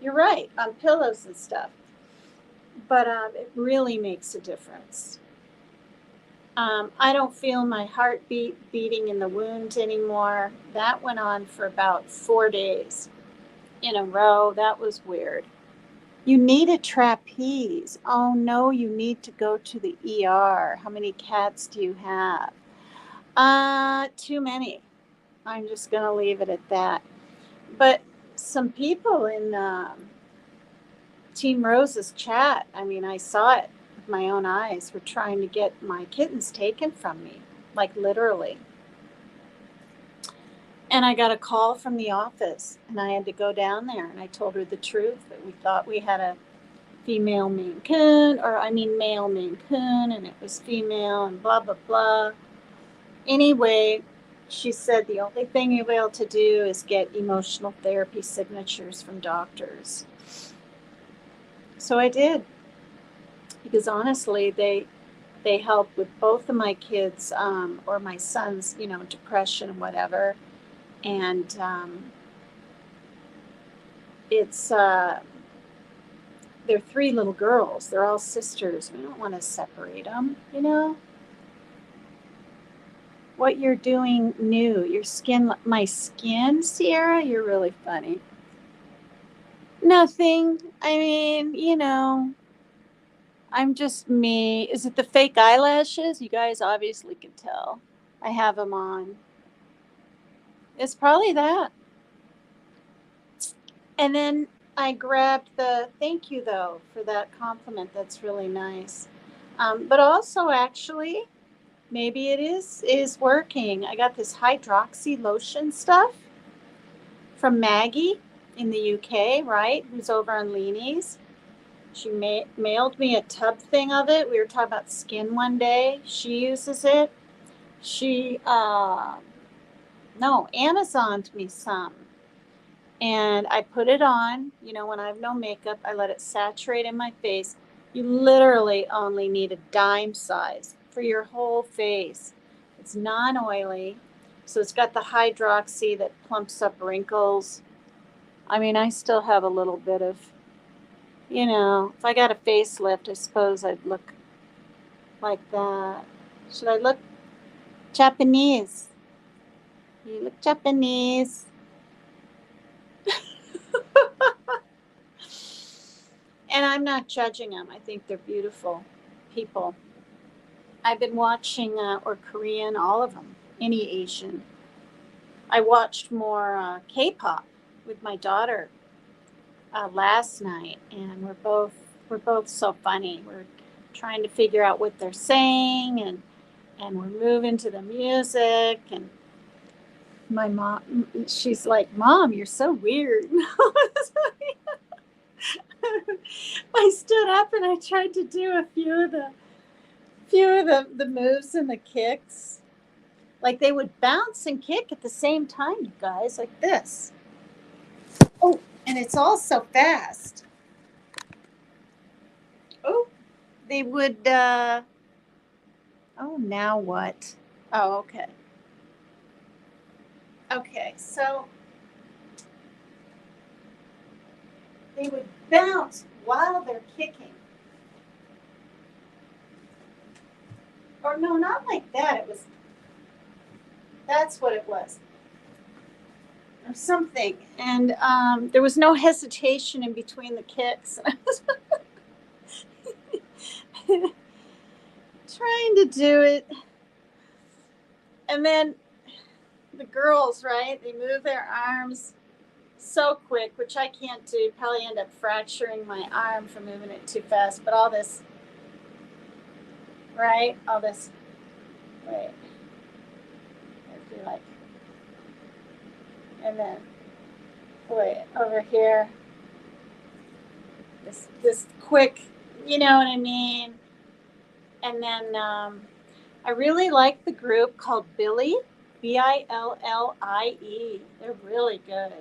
you're right, on pillows and stuff. But it really makes a difference. I don't feel my heartbeat beating in the wound anymore. That went on for about 4 days in a row. That was weird. You need a trapeze. Oh no, you need to go to the ER. How many cats do you have? Too many. I'm just going to leave it at that. But some people in Team Rose's chat, I mean, I saw it with my own eyes, were trying to get my kittens taken from me, like literally. And I got a call from the office, and I had to go down there, and I told her the truth, that we thought we had a male Maine Coon, and it was female, and blah, blah, blah. Anyway, she said the only thing you'll be able to do is get emotional therapy signatures from doctors. So I did, because honestly, they help with both of my kids, or my son's, depression and whatever. And it's they're 3 little girls. They're all sisters. We don't want to separate them, What you're doing new, your skin, my skin, Sierra, you're really funny. Nothing. I mean, I'm just me. Is it the fake eyelashes? You guys obviously can tell. I have them on. It's probably that. And then I grabbed thank you though for that compliment. That's really nice. But also, actually, maybe it is working. I got this hydroxy lotion stuff from Maggie in the UK, right? Who's over on Leanie's. She mailed me a tub thing of it. We were talking about skin one day. She uses it. She, Amazoned me some. And I put it on, when I have no makeup, I let it saturate in my face. You literally only need a dime size for your whole face. It's non-oily. So it's got the hydroxy that plumps up wrinkles. I mean, I still have a little bit of, if I got a facelift, I suppose I'd look like that. Should I look Japanese? You look Japanese. And I'm not judging them. I think they're beautiful people. I've been watching, or Korean, all of them, any Asian. I watched more K-pop with my daughter last night, and we're both so funny. We're trying to figure out what they're saying, and we're moving to the music. And my mom, she's like, "Mom, you're so weird." I stood up and I tried to do a few of the moves and the kicks. Like they would bounce and kick at the same time, you guys, like this. Oh, and it's all so fast. Oh, they would, oh, now what? Oh, okay. Okay, so they would bounce while they're kicking. Or no, not like that. That's what it was. Or something. And there was no hesitation in between the kicks. Trying to do it. And then the girls, right? They move their arms so quick, which I can't do. Probably end up fracturing my arm from moving it too fast. But all this, right? All this, wait. I feel like, and then, wait, over here. This quick, you know what I mean? And then I really like the group called Billy. BILLIE. They're really good.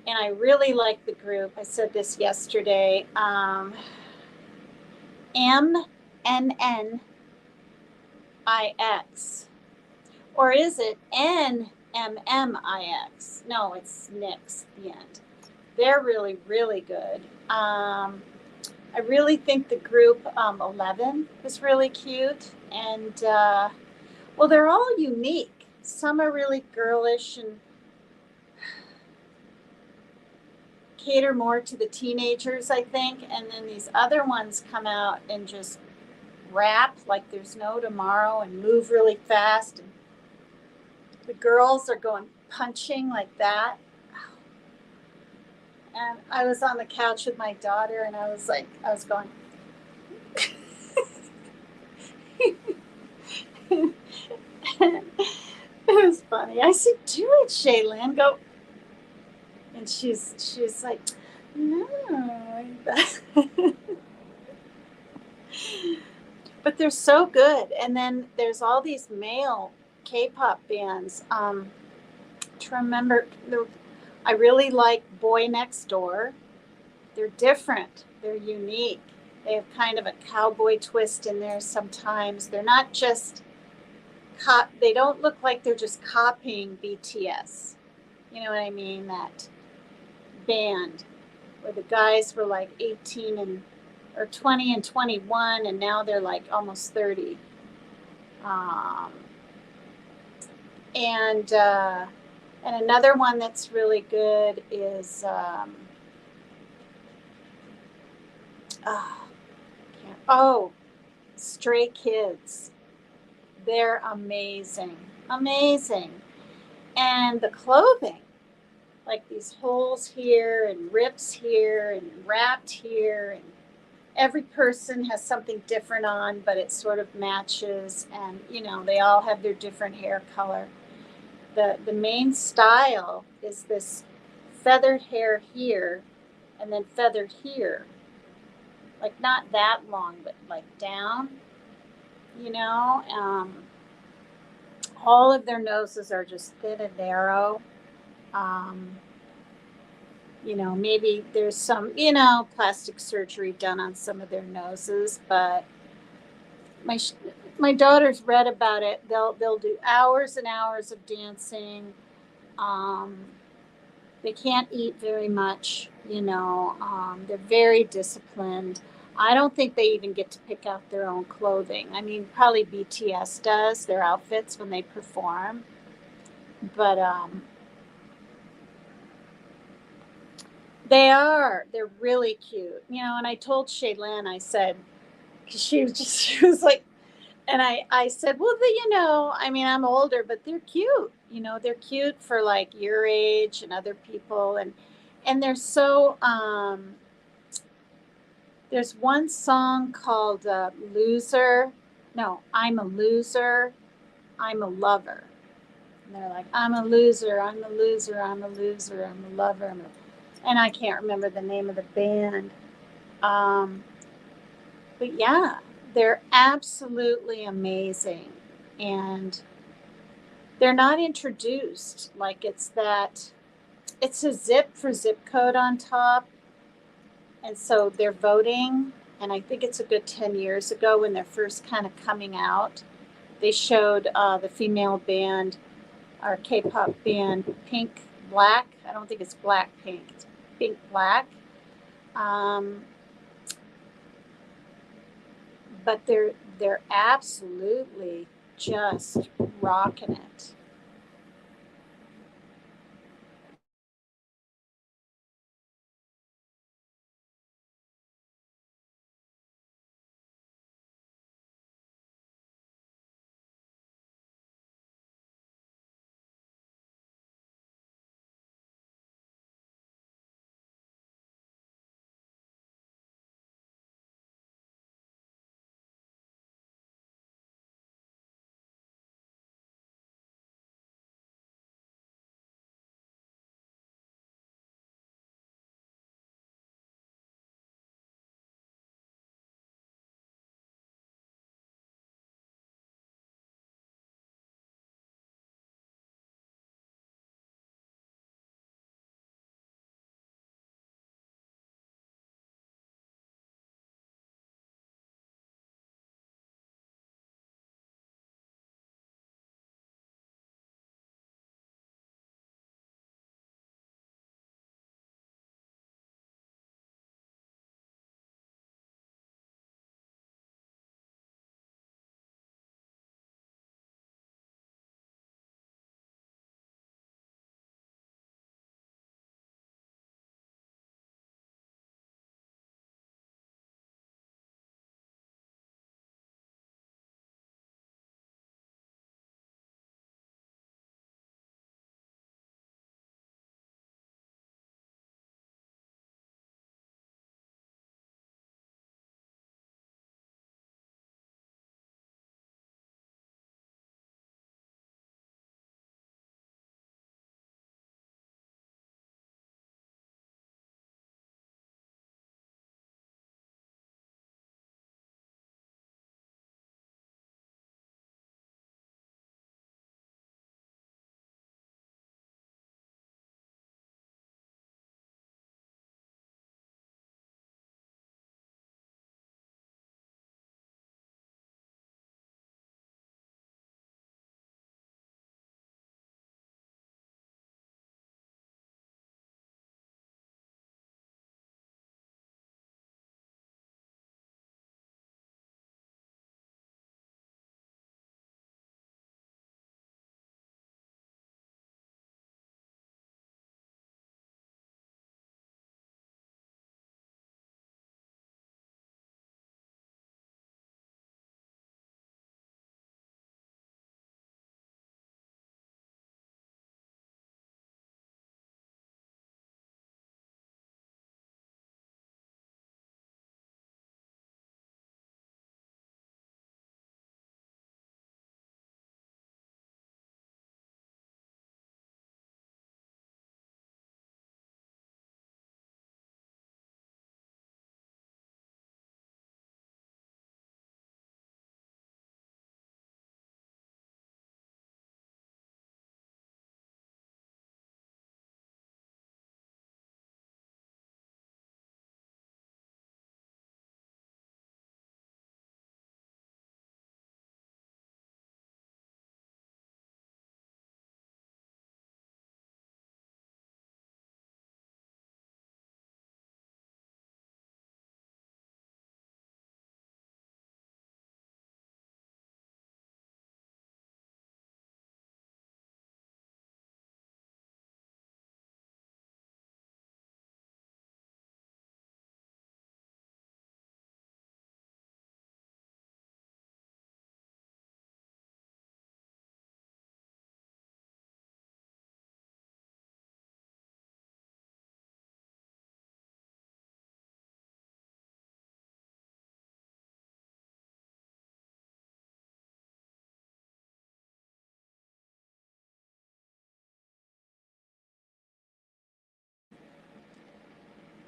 And I really like the group. I said this yesterday. MNNIX. Or is it NMMIX? No, it's NIX at the end. They're really, really good. I really think the group 11 is really cute. And, well, they're all unique. Some are really girlish and cater more to the teenagers, I think. And then these other ones come out and just rap like there's no tomorrow and move really fast. And the girls are going punching like that. And I was on the couch with my daughter and I was going, it was funny. I said, do it, Shaylin, go. And she's like, no. But they're so good. And then there's all these male K-pop bands. To remember, I really like Boy Next Door. They're different. They're unique. They have kind of a cowboy twist in there sometimes. They're not just they don't look like they're just copying BTS. You know what I mean? That band where the guys were like 18 or 20 and 21 and now they're like almost 30. And another one that's really good is Stray Kids. They're amazing. And the clothing, like these holes here and rips here and wrapped here, and every person has something different on, but it sort of matches. And they all have their different hair color. The main style is this feathered hair here and then feathered here, like not that long, but like down. All of their noses are just thin and narrow. Maybe there's some, plastic surgery done on some of their noses, but my daughter's read about it. They'll do hours and hours of dancing. They can't eat very much, they're very disciplined. I don't think they even get to pick out their own clothing. I mean, probably BTS does their outfits when they perform, but they're really cute, and I told Shaylin, I said, because she was like, and I said, well, I mean, I'm older, but they're cute. They're cute for like your age and other people. And they're so, there's one song called Loser. No, I'm a loser. I'm a lover. And they're like, I'm a loser. I'm a loser. I'm a loser. I'm a lover. And I can't remember the name of the band. But yeah, they're absolutely amazing. And they're not introduced like it's a zip for zip code on top. And so they're voting. And I think it's a good 10 years ago when they're first kind of coming out. They showed the female band, our K-pop band, Pink Black. I don't think it's Black Pink. It's Pink Black. But they're absolutely just rocking it.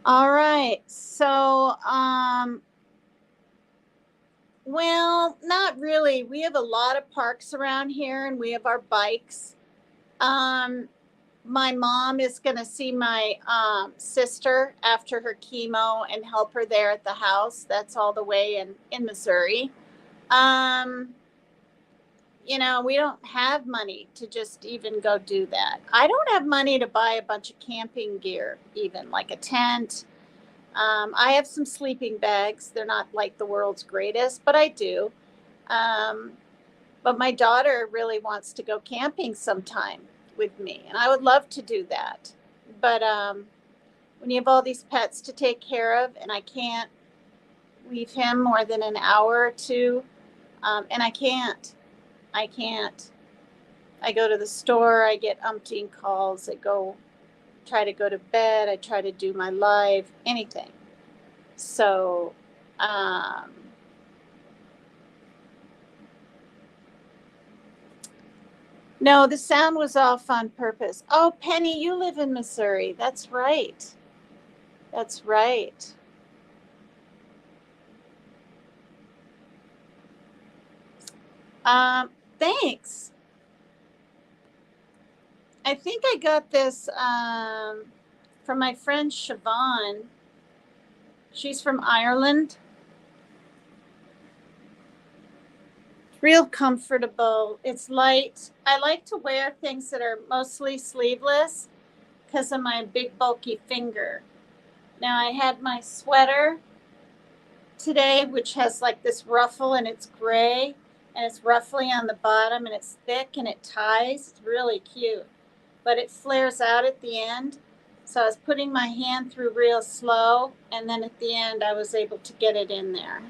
All right. So, well, not really. We have a lot of parks around here and we have our bikes. Um, my mom is going to see my sister after her chemo and help her there at the house. That's all the way in Missouri. Um, we don't have money to just even go do that. I don't have money to buy a bunch of camping gear, even like a tent. I have some sleeping bags. They're not like the world's greatest, but I do. Um, but my daughter really wants to go camping sometime with me, and I would love to do that. But when you have all these pets to take care of, and I can't leave him more than an hour or two, and I can't. I go to the store, I get umpteen calls, I go try to go to bed, I try to do my live, anything. So, um, no, the sound was off on purpose. Oh, Penny, you live in Missouri. That's right. That's right. Thanks. I think I got this from my friend Siobhan. She's from Ireland. Real comfortable. It's light. I like to wear things that are mostly sleeveless because of my big bulky finger. Now I had my sweater today, which has like this ruffle and it's gray and it's ruffly on the bottom and it's thick and it ties. It's really cute, but it flares out at the end. So I was putting my hand through real slow, and then at the end I was able to get it in there.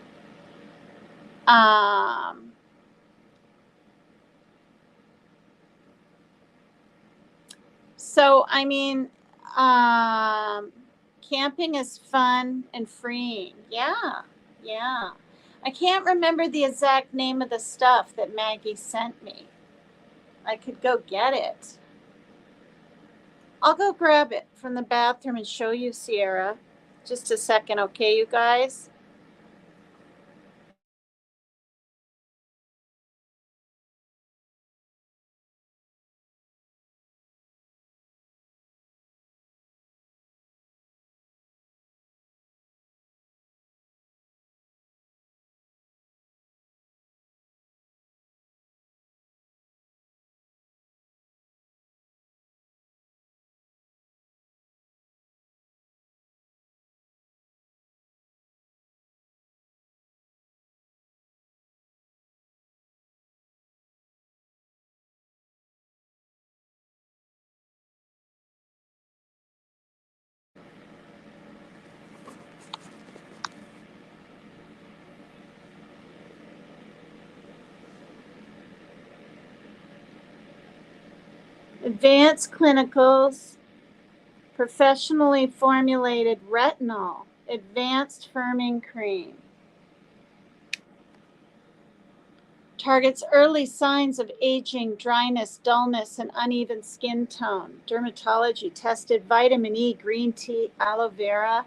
So, I mean, camping is fun and freeing. Yeah, yeah. I can't remember the exact name of the stuff that Maggie sent me. I could go get it. I'll go grab it from the bathroom and show you, Sierra. Just a second, okay, you guys? Advanced Clinicals, professionally formulated retinol, advanced firming cream. Targets early signs of aging, dryness, dullness, and uneven skin tone. Dermatology tested vitamin E, green tea, aloe vera.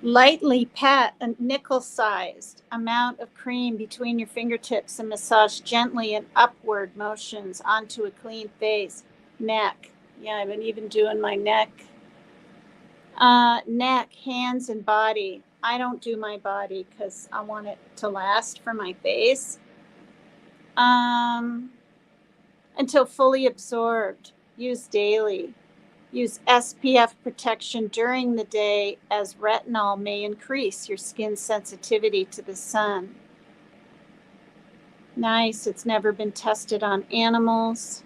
Lightly pat a nickel-sized amount of cream between your fingertips and massage gently in upward motions onto a clean face. Neck. Yeah, I've been even doing my neck. Neck, hands, and body. I don't do my body because I want it to last for my face. Until fully absorbed. Use daily. Use SPF protection during the day, as retinol may increase your skin sensitivity to the sun. Nice. It's never been tested on animals.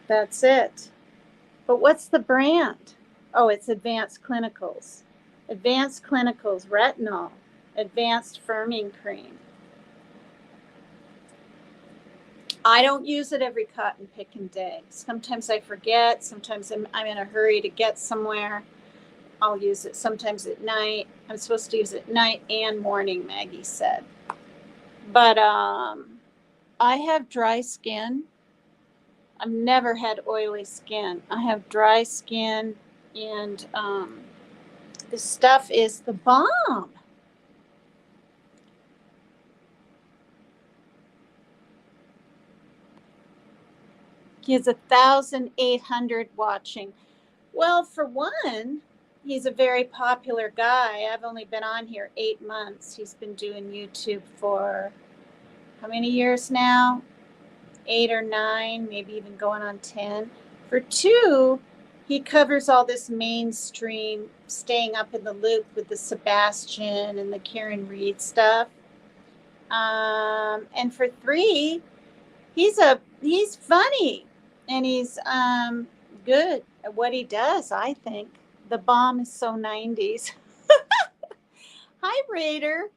That's it. But what's the brand? Oh, it's Advanced Clinicals. Advanced Clinicals retinol, advanced firming cream. I don't use it every cut and pick and day. Sometimes I forget. Sometimes I'm in a hurry to get somewhere. I'll use it sometimes at night. I'm supposed to use it night and morning, Maggie said. But I have dry skin. I've never had oily skin. I have dry skin, and this stuff is the bomb. He has 1,800 watching. Well, for one, he's a very popular guy. I've only been on here 8 months. He's been doing YouTube for how many years now? 8 or 9, maybe even going on 10. For two, he covers all this mainstream, staying up in the loop with the Sebastian and the Karen Reed stuff. And for three, he's funny, and he's good at what he does, I think. The bomb is so 90s. Hi, Raider.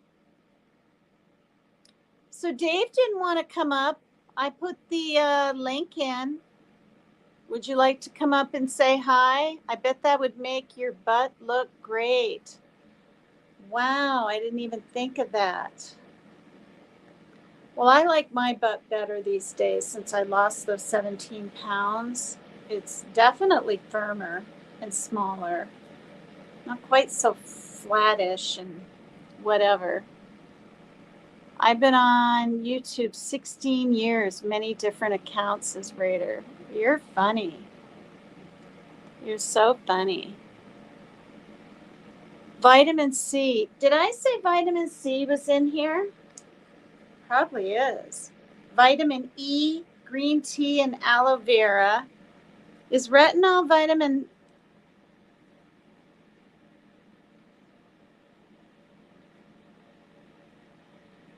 So Dave didn't want to come up. I put the link in. Would you like to come up and say hi? I bet that would make your butt look great. Wow, I didn't even think of that. Well, I like my butt better these days since I lost those 17 pounds. It's definitely firmer and smaller. Not quite so flattish and whatever. I've been on YouTube 16 years, many different accounts as Raider. You're funny. You're so funny. Vitamin C. Did I say vitamin C was in here? Probably is. Vitamin E, green tea, and aloe vera. Is retinol vitamin?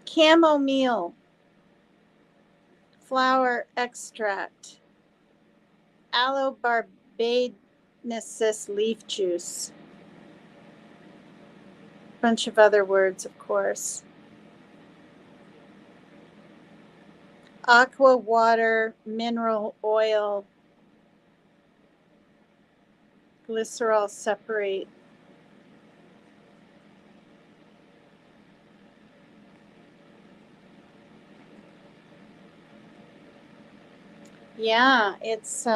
Chamomile flower extract. Aloe barbadensis leaf juice. Bunch of other words, of course. Aqua water, mineral oil, glycerol separate. Yeah, it's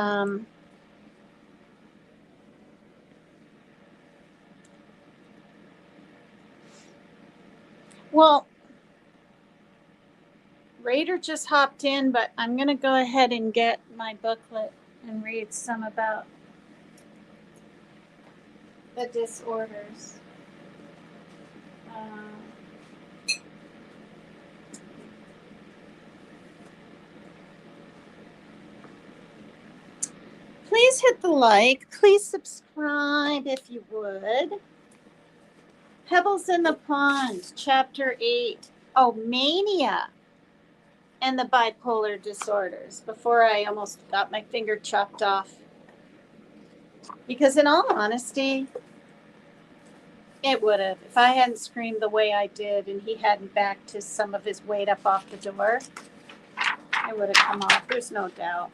well, Raider just hopped in, but I'm going to go ahead and get my booklet and read some about the disorders. Please hit the like. Please subscribe if you would. Pebbles in the Pond, Chapter 8. Oh, Mania and the Bipolar Disorders. Before I almost got my finger chopped off. Because in all honesty, it would have. If I hadn't screamed the way I did and he hadn't backed some of his weight up off the door, it would have come off. There's no doubt.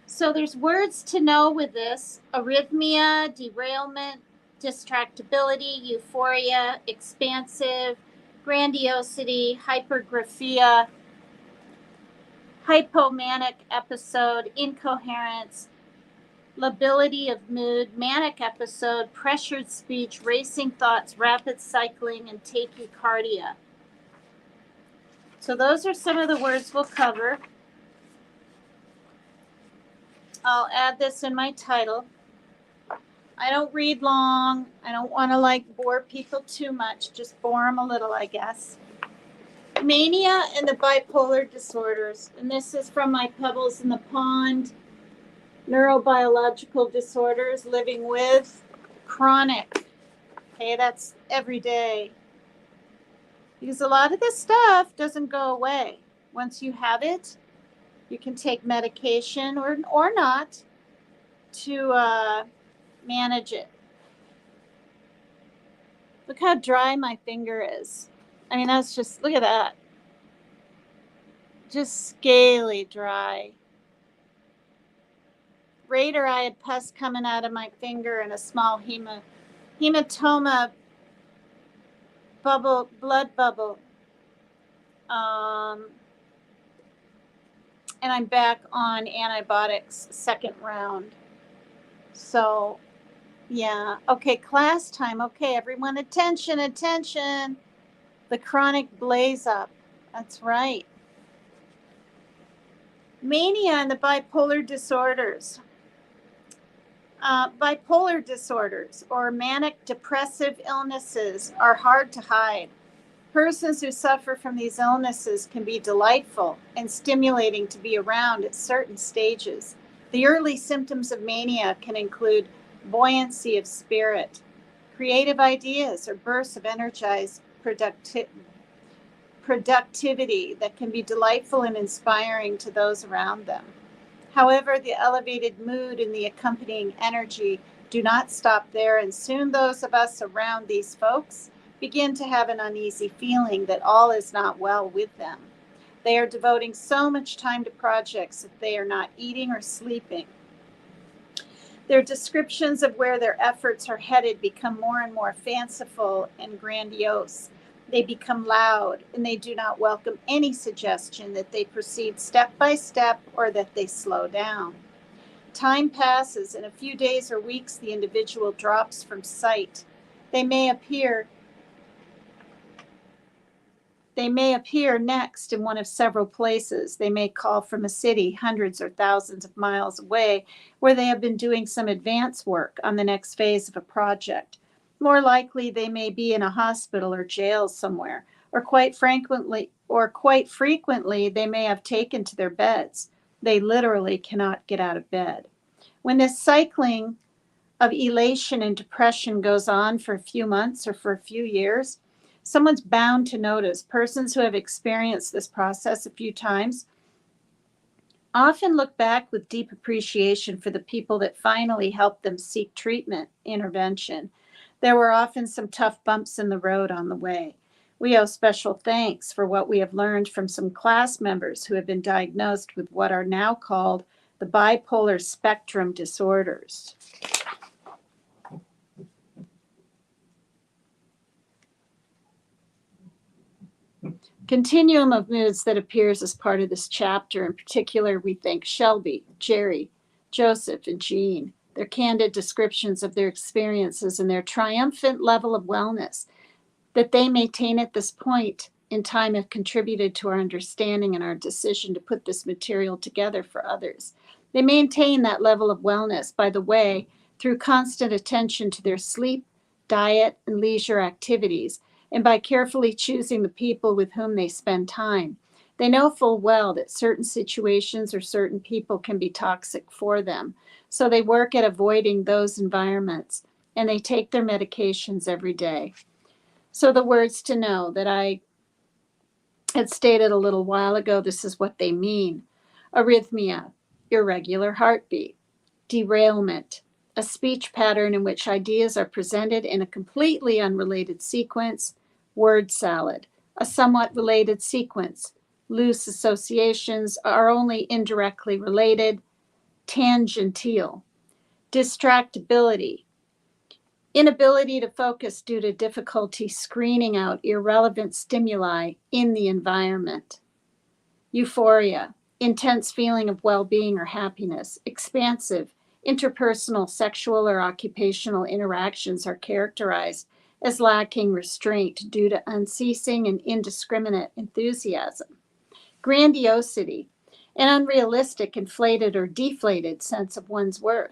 So there's words to know with this: arrhythmia, derailment, distractibility, euphoria, expansive, grandiosity, hypergraphia, hypomanic episode, incoherence, lability of mood, manic episode, pressured speech, racing thoughts, rapid cycling, and tachycardia. So those are some of the words we'll cover. I'll add this in my title. I don't read long. I don't want to bore people too much. Just bore them a little, I guess. Mania and the Bipolar Disorders. And this is from my Pebbles in the Pond. Neurobiological disorders, living with, chronic. Okay, that's every day. Because a lot of this stuff doesn't go away. Once you have it, you can take medication or not to manage it. Look how dry my finger is. I mean, that's just, look at that. Just scaly dry. Later, I had pus coming out of my finger and a small hematoma blood bubble. And I'm back on antibiotics, second round. So, yeah. Okay, class time. Okay, everyone, attention, attention. The chronic blaze up. That's right. Mania and the bipolar disorders. Bipolar disorders or manic depressive illnesses are hard to hide. Persons who suffer from these illnesses can be delightful and stimulating to be around at certain stages. The early symptoms of mania can include buoyancy of spirit, creative ideas, or bursts of energized productivity that can be delightful and inspiring to those around them. However, the elevated mood and the accompanying energy do not stop there, and soon those of us around these folks begin to have an uneasy feeling that all is not well with them. They are devoting so much time to projects that they are not eating or sleeping. Their descriptions of where their efforts are headed become more and more fanciful and grandiose. They become loud, and they do not welcome any suggestion that they proceed step by step or that they slow down. Time passes, and a few days or weeks the individual drops from sight. They may appear next in one of several places. They may call from a city hundreds or thousands of miles away where they have been doing some advance work on the next phase of a project. More likely, they may be in a hospital or jail somewhere, or quite frequently, they may have taken to their beds. They literally cannot get out of bed. When this cycling of elation and depression goes on for a few months or for a few years, someone's bound to notice. Persons who have experienced this process a few times often look back with deep appreciation for the people that finally helped them seek treatment, intervention. There were often some tough bumps in the road on the way. We owe special thanks for what we have learned from some class members who have been diagnosed with what are now called the bipolar spectrum disorders. Continuum of moods that appears as part of this chapter. In particular, we thank Shelby, Jerry, Joseph, and Jean. Their candid descriptions of their experiences and their triumphant level of wellness that they maintain at this point in time have contributed to our understanding and our decision to put this material together for others. They maintain that level of wellness, by the way, through constant attention to their sleep, diet, and leisure activities, and by carefully choosing the people with whom they spend time. They know full well that certain situations or certain people can be toxic for them, so they work at avoiding those environments, and they take their medications every day. So the words to know that I had stated a little while ago, this is what they mean. Arrhythmia, irregular heartbeat. Derailment, a speech pattern in which ideas are presented in a completely unrelated sequence. Word salad, a somewhat related sequence. Loose associations are only indirectly related. Tangential. Distractibility, inability to focus due to difficulty screening out irrelevant stimuli in the environment. Euphoria, intense feeling of well-being or happiness. Expansive, interpersonal, sexual, or occupational interactions are characterized as lacking restraint due to unceasing and indiscriminate enthusiasm. Grandiosity, an unrealistic, inflated, or deflated sense of one's worth.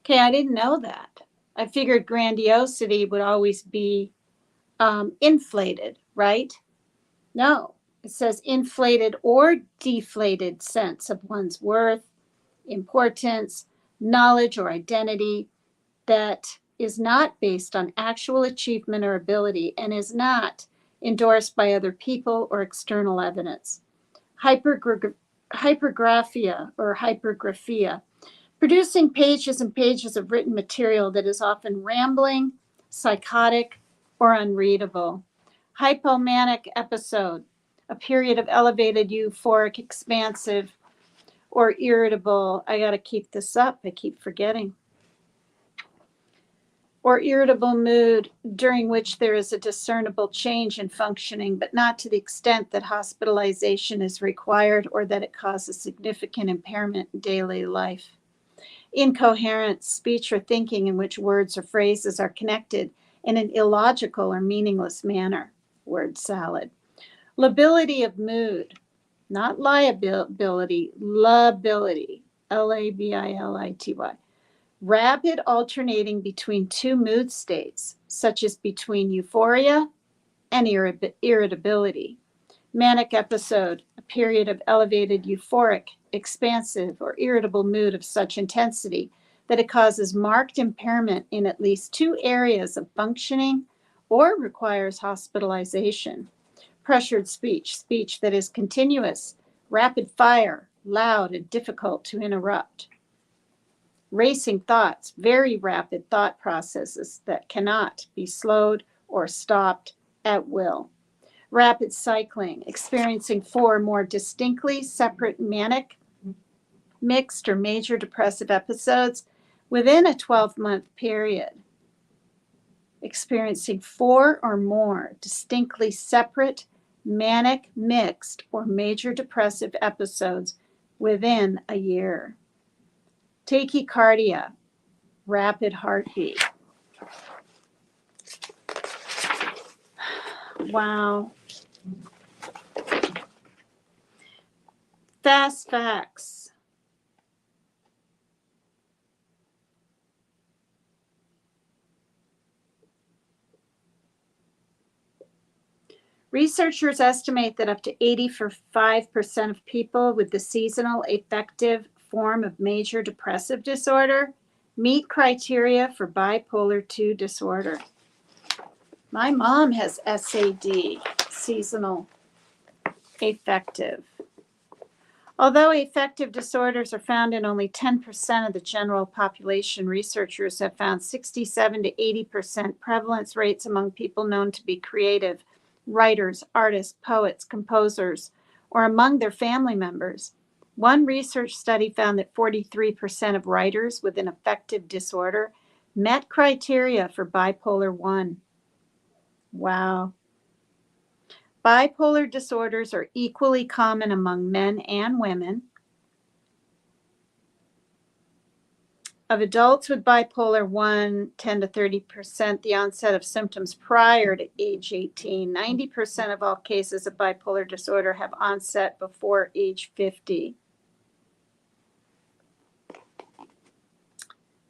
Okay, I didn't know that. I figured grandiosity would always be inflated, right? No, it says inflated or deflated sense of one's worth, importance, knowledge, or identity that is not based on actual achievement or ability and is not endorsed by other people or external evidence. Hypergraphia or hypergraphia, producing pages and pages of written material that is often rambling, psychotic, or unreadable. Hypomanic episode, a period of elevated euphoric, expansive or irritable. I got to keep this up. I keep forgetting. Or irritable mood during which there is a discernible change in functioning, but not to the extent that hospitalization is required or that it causes significant impairment in daily life. Incoherent speech or thinking in which words or phrases are connected in an illogical or meaningless manner. Word salad. Lability of mood, not liability, lability, L-A-B-I-L-I-T-Y. Rapid alternating between two mood states, such as between euphoria and irritability. Manic episode, a period of elevated euphoric, expansive, or irritable mood of such intensity that it causes marked impairment in at least two areas of functioning or requires hospitalization. Pressured speech, speech that is continuous, rapid fire, loud, and difficult to interrupt. Racing thoughts, very rapid thought processes that cannot be slowed or stopped at will. Rapid cycling, experiencing four more distinctly separate manic, mixed, or major depressive episodes within a 12-month period. Experiencing four or more distinctly separate manic, mixed, or major depressive episodes within a year. Tachycardia, rapid heartbeat. Wow. Fast facts. Researchers estimate that up to 85% of people with the seasonal affective form of major depressive disorder meet criteria for bipolar 2 disorder. My mom has SAD, seasonal affective. Although affective disorders are found in only 10% of the general population, researchers have found 67 to 80% prevalence rates among people known to be creative, writers, artists, poets, composers, or among their family members. One research study found that 43% of writers with an affective disorder met criteria for bipolar 1. Wow. Bipolar disorders are equally common among men and women. Of adults with bipolar 1, 10 to 30%, the onset of symptoms prior to age 18. 90% of all cases of bipolar disorder have onset before age 50.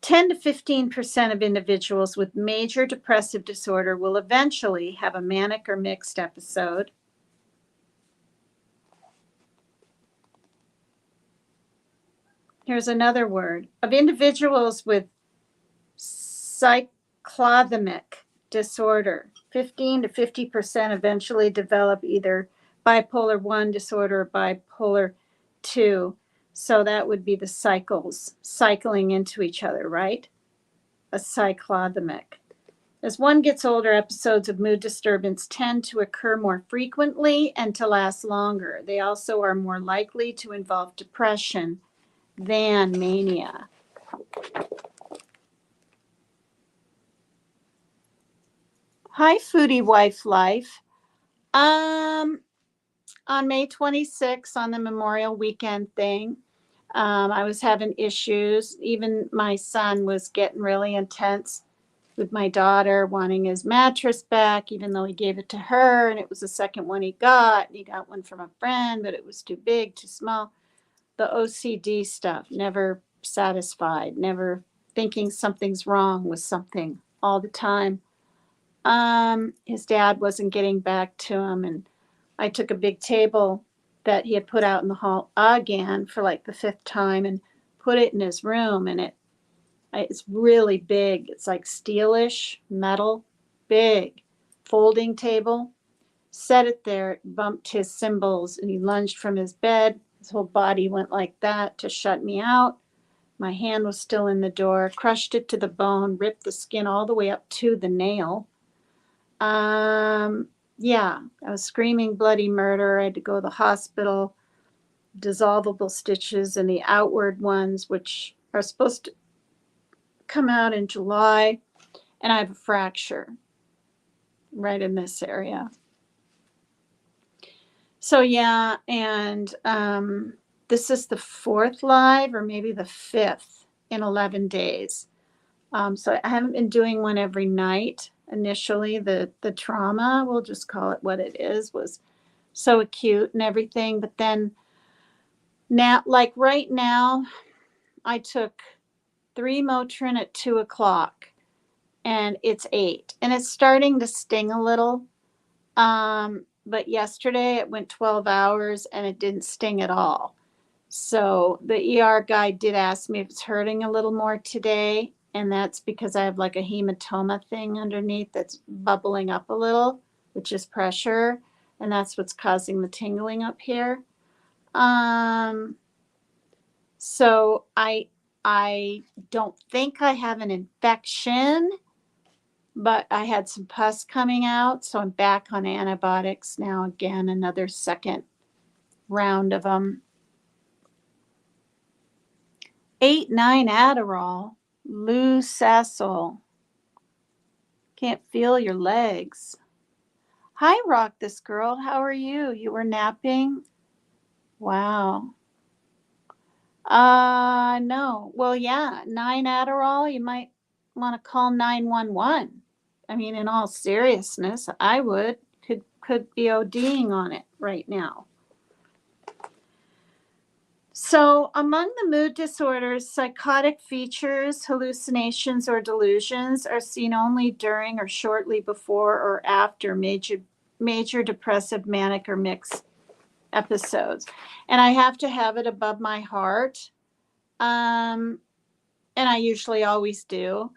10 to 15% of individuals with major depressive disorder will eventually have a manic or mixed episode. Here's another word. Of individuals with cyclothymic disorder, 15 to 50% eventually develop either bipolar 1 disorder or bipolar 2. So that would be the cycles, cycling into each other, right? A cyclothymic. As one gets older, episodes of mood disturbance tend to occur more frequently and to last longer. They also are more likely to involve depression than mania. Hi, Foodie Wife Life. On May 26th, on the Memorial Weekend thing, I was having issues. Even my son was getting really intense with my daughter wanting his mattress back, even though he gave it to her, and it was the second one he got. And he got one from a friend, but it was too big, too small. The OCD stuff, never satisfied, never thinking something's wrong with something all the time. His dad wasn't getting back to him, and I took a big table that he had put out in the hall again for like the 5th time and put it in his room, and it's really big. It's like steelish, metal, big folding table. Set it there, bumped his cymbals, and he lunged from his bed. His whole body went like that to shut me out. My hand was still in the door, crushed it to the bone, ripped the skin all the way up to the nail. Yeah, I was screaming bloody murder. I had to go to the hospital. dissolvable stitches and the outward ones, which are supposed to come out in July. And I have a fracture right in this area. So yeah, and this is the 4th live, or maybe the 5th in 11 days. So I haven't been doing one every night. Initially, the trauma, we'll just call it what it is, was so acute and everything. But then now, like right now, I took 3 Motrin at 2 o'clock, and it's 8, and it's starting to sting a little. But yesterday it went 12 hours and it didn't sting at all. So the ER guy did ask me if it's hurting a little more today. And that's because I have like a hematoma thing underneath that's bubbling up a little, which is pressure. And that's what's causing the tingling up here. So I don't think I have an infection, but I had some pus coming out, so I'm back on antibiotics now again, another second round of them. 8, 9 Adderall, Lou Sassel. Can't feel your legs. Hi, Rock This Girl. How are you? You were napping? Wow. No. Well, yeah, 9 Adderall. You might want to call 911. I mean, in all seriousness, I would. Could be ODing on it right now. So among the mood disorders, psychotic features, hallucinations, or delusions are seen only during or shortly before or after major depressive, manic, or mixed episodes. And I have to have it above my heart. And I usually always do.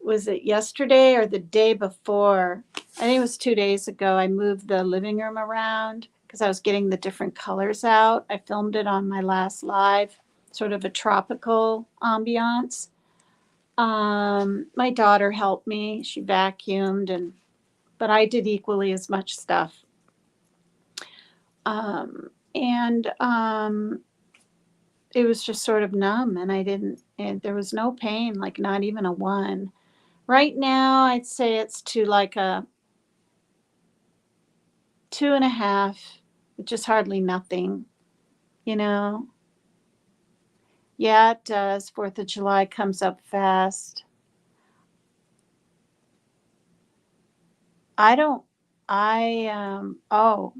Was it yesterday or the day before? I think it was 2 days ago. I moved the living room around because I was getting the different colors out. I filmed it on my last live, sort of a tropical ambiance. My daughter helped me. She vacuumed, but I did equally as much stuff. It was just sort of numb, and there was no pain, like not even a 1. Right now, I'd say it's to like a 2.5, which is hardly nothing, you know? Yeah, it does. 4th of July comes up fast.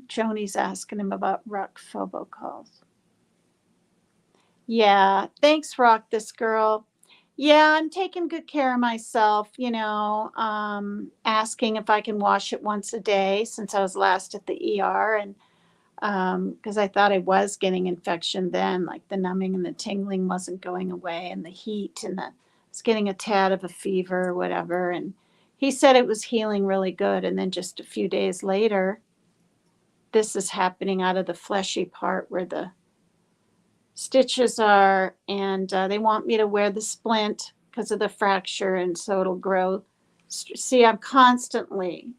Joni's asking him about Rock phobocalls. Yeah, thanks, Rock This Girl. Yeah, I'm taking good care of myself, asking if I can wash it once a day since I was last at the ER, and because I thought I was getting infection then, like the numbing and the tingling wasn't going away, and the heat, and I was getting a tad of a fever or whatever. And he said it was healing really good. And then just a few days later, this is happening out of the fleshy part where the stitches are, and they want me to wear the splint because of the fracture, and so it'll grow. See, I'm constantly,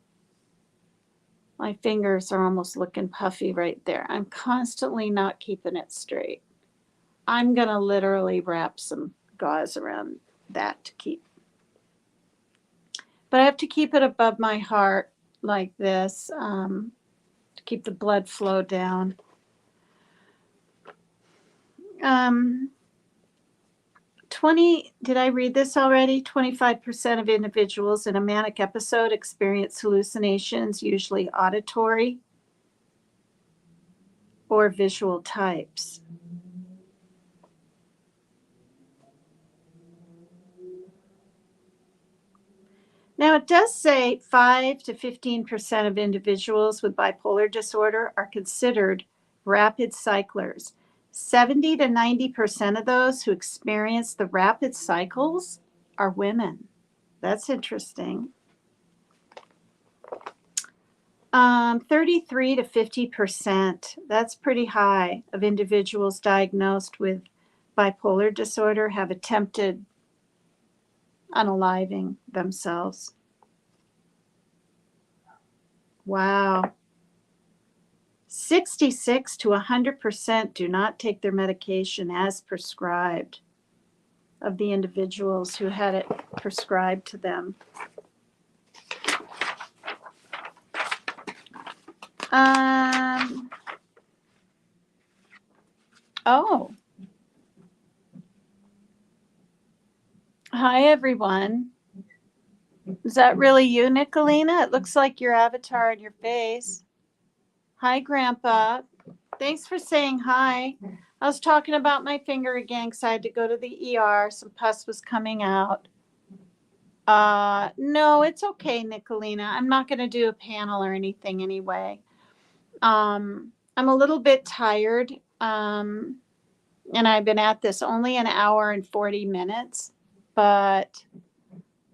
my fingers are almost looking puffy right there. I'm constantly not keeping it straight. I'm going to literally wrap some gauze around that to keep. But I have to keep it above my heart like this to keep the blood flow down. 20, did I read this already? 25% of individuals in a manic episode experience hallucinations, usually auditory or visual types. Now, it does say 5 to 15% of individuals with bipolar disorder are considered rapid cyclers. 70 to 90% of those who experience the rapid cycles are women. That's interesting. 33 to 50%, that's pretty high, of individuals diagnosed with bipolar disorder have attempted unaliving themselves. Wow. 66 to 100% do not take their medication as prescribed of the individuals who had it prescribed to them. Oh. Hi, everyone. Is that really you, Nicolina? It looks like your avatar in your face. Hi, Grandpa. Thanks for saying hi. I was talking about my finger again because I had to go to the ER. Some pus was coming out. No, it's okay, Nicolina. I'm not going to do a panel or anything anyway. I'm a little bit tired. And I've been at this only an hour and 40 minutes. But,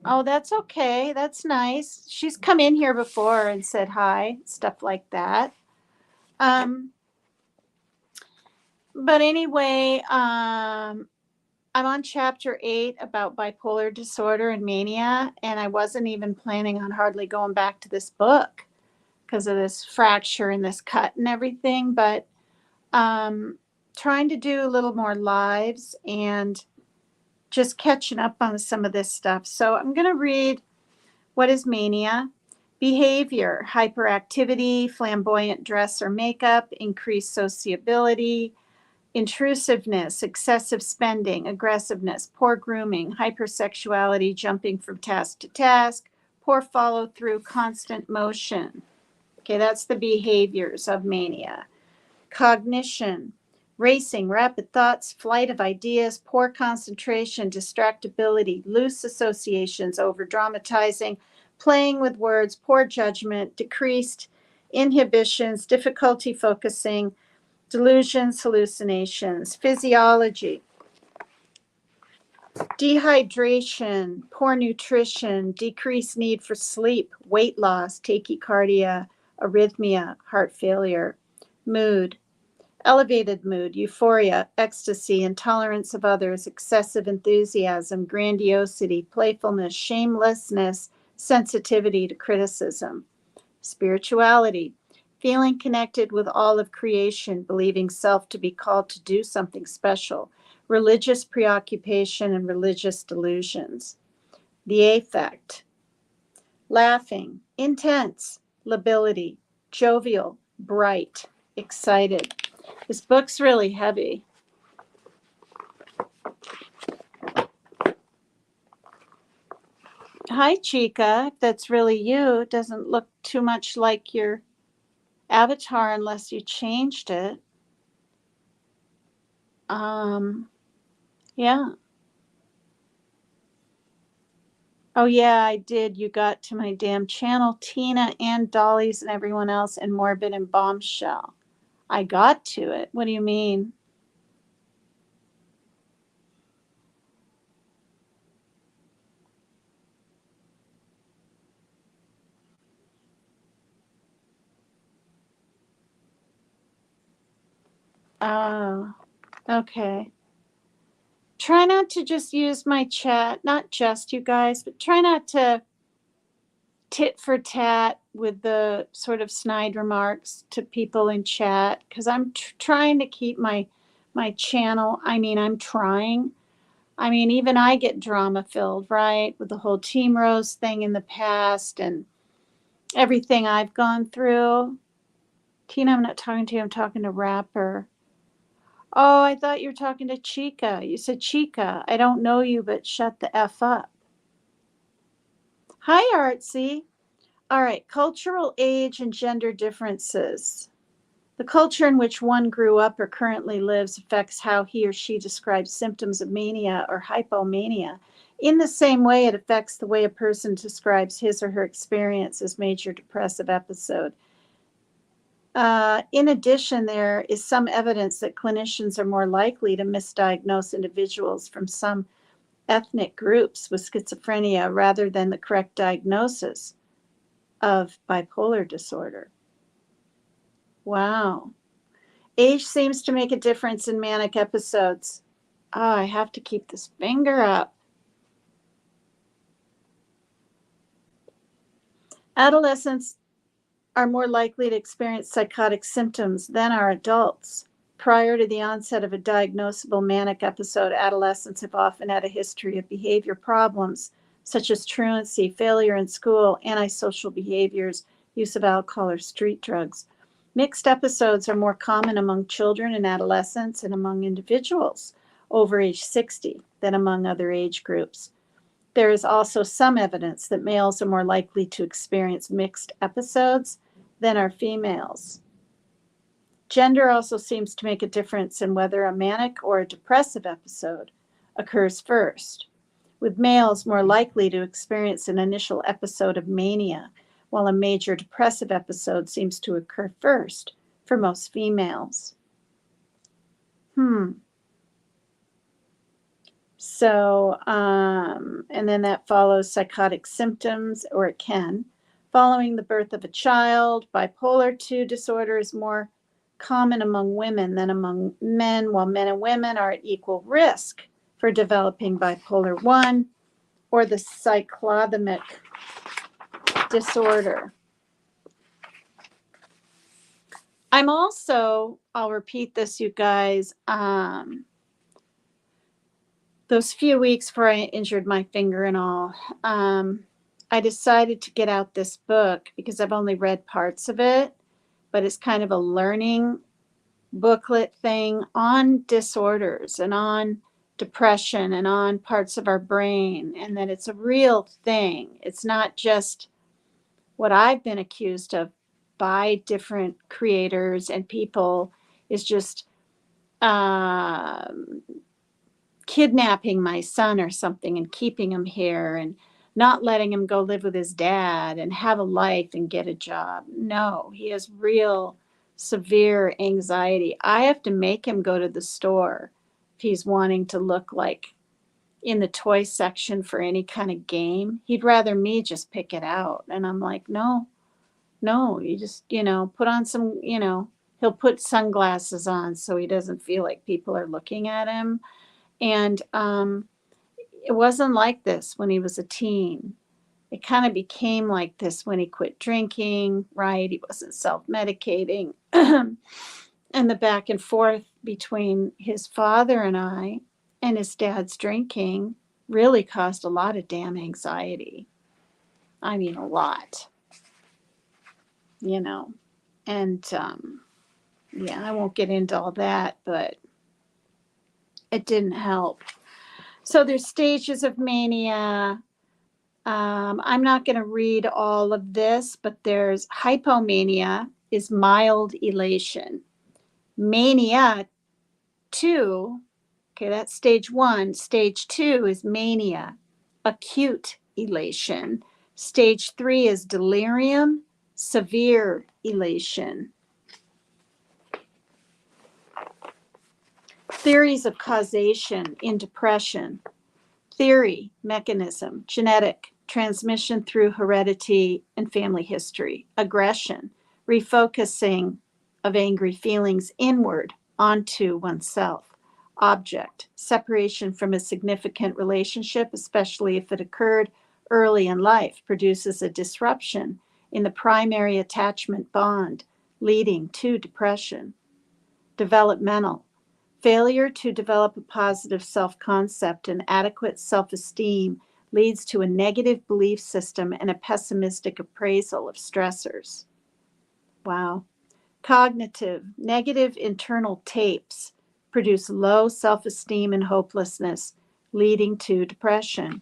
oh, that's okay. That's nice. She's come in here before and said hi, stuff like that. But anyway, I'm on chapter 8 about bipolar disorder and mania, and I wasn't even planning on hardly going back to this book because of this fracture and this cut and everything, but trying to do a little more lives and just catching up on some of this stuff. So I'm going to read What is Mania? Behavior, hyperactivity, flamboyant dress or makeup, increased sociability, intrusiveness, excessive spending, aggressiveness, poor grooming, hypersexuality, jumping from task to task, poor follow through, constant motion. Okay, that's the behaviors of mania. Cognition, racing, rapid thoughts, flight of ideas, poor concentration, distractibility, loose associations, over dramatizing, playing with words, poor judgment, decreased inhibitions, difficulty focusing, delusions, hallucinations. Physiology, dehydration, poor nutrition, decreased need for sleep, weight loss, tachycardia, arrhythmia, heart failure. Mood, elevated mood, euphoria, ecstasy, intolerance of others, excessive enthusiasm, grandiosity, playfulness, shamelessness, sensitivity to criticism. Spirituality, feeling connected with all of creation, believing self to be called to do something special, religious preoccupation and religious delusions. The affect, laughing, intense, lability, jovial, bright, excited. This book's really heavy. Hi, Chica. If that's really you, it doesn't look too much like your avatar unless you changed it. Yeah. Oh, yeah, I did. You got to my damn channel, Tina and Dolly's and everyone else, and Morbid and Bombshell. I got to it. What do you mean? Oh, okay. Try not to just use my chat, not just you guys, but try not to tit for tat with the sort of snide remarks to people in chat, because I'm trying to keep my channel. I mean, I'm trying. I mean, even I get drama filled, right? With the whole Team Rose thing in the past and everything I've gone through. Tina, I'm not talking to you. I'm talking to Rapper. Oh, I thought you were talking to Chica. You said Chica. I don't know you, but shut the F up. Hi, Artsy. All right, cultural age and gender differences. The culture in which one grew up or currently lives affects how he or she describes symptoms of mania or hypomania. In the same way, it affects the way a person describes his or her experience as major depressive episode. In addition, there is some evidence that clinicians are more likely to misdiagnose individuals from some ethnic groups with schizophrenia rather than the correct diagnosis of bipolar disorder. Wow. Age seems to make a difference in manic episodes. Oh, I have to keep this finger up. Adolescents are more likely to experience psychotic symptoms than are adults. Prior to the onset of a diagnosable manic episode, adolescents have often had a history of behavior problems such as truancy, failure in school, antisocial behaviors, use of alcohol or street drugs. Mixed episodes are more common among children and adolescents and among individuals over age 60 than among other age groups. There is also some evidence that males are more likely to experience mixed episodes than are females. Gender also seems to make a difference in whether a manic or a depressive episode occurs first, with males more likely to experience an initial episode of mania, while a major depressive episode seems to occur first for most females. So, and then that follows psychotic symptoms, or it can. Following the birth of a child, bipolar 2 disorder is more common among women than among men, while men and women are at equal risk for developing bipolar 1 or the cyclothymic disorder. I'm also, I'll repeat this, you guys, those few weeks before I injured my finger and all, I decided to get out this book because I've only read parts of it, but it's kind of a learning booklet thing on disorders and on depression and on parts of our brain, and that it's a real thing. It's not just what I've been accused of by different creators and people, is just kidnapping my son or something and keeping him here and not letting him go live with his dad and have a life and get a job. No, he has real severe anxiety. I have to make him go to the store if he's wanting to look like in the toy section for any kind of game. He'd rather me just pick it out. And I'm like, no, you just, put on some, he'll put sunglasses on so he doesn't feel like people are looking at him. And it wasn't like this when he was a teen. It kind of became like this when he quit drinking, right? He wasn't self-medicating. And the back and forth between his father and I and his dad's drinking really caused a lot of damn anxiety. I mean, a lot, And yeah, I won't get into all that, but it didn't help. So there's stages of mania. I'm not going to read all of this, but there's hypomania is mild elation. Mania 2, okay, that's stage 1. Stage 2 is mania, acute elation. Stage 3 is delirium, severe elation. Theories of causation in depression. Theory, mechanism, genetic, transmission through heredity and family history, aggression, refocusing of angry feelings inward onto oneself, object, separation from a significant relationship, especially if it occurred early in life, produces a disruption in the primary attachment bond, leading to depression. Developmental, failure to develop a positive self-concept and adequate self-esteem leads to a negative belief system and a pessimistic appraisal of stressors. Wow. Cognitive, negative internal tapes produce low self-esteem and hopelessness, leading to depression.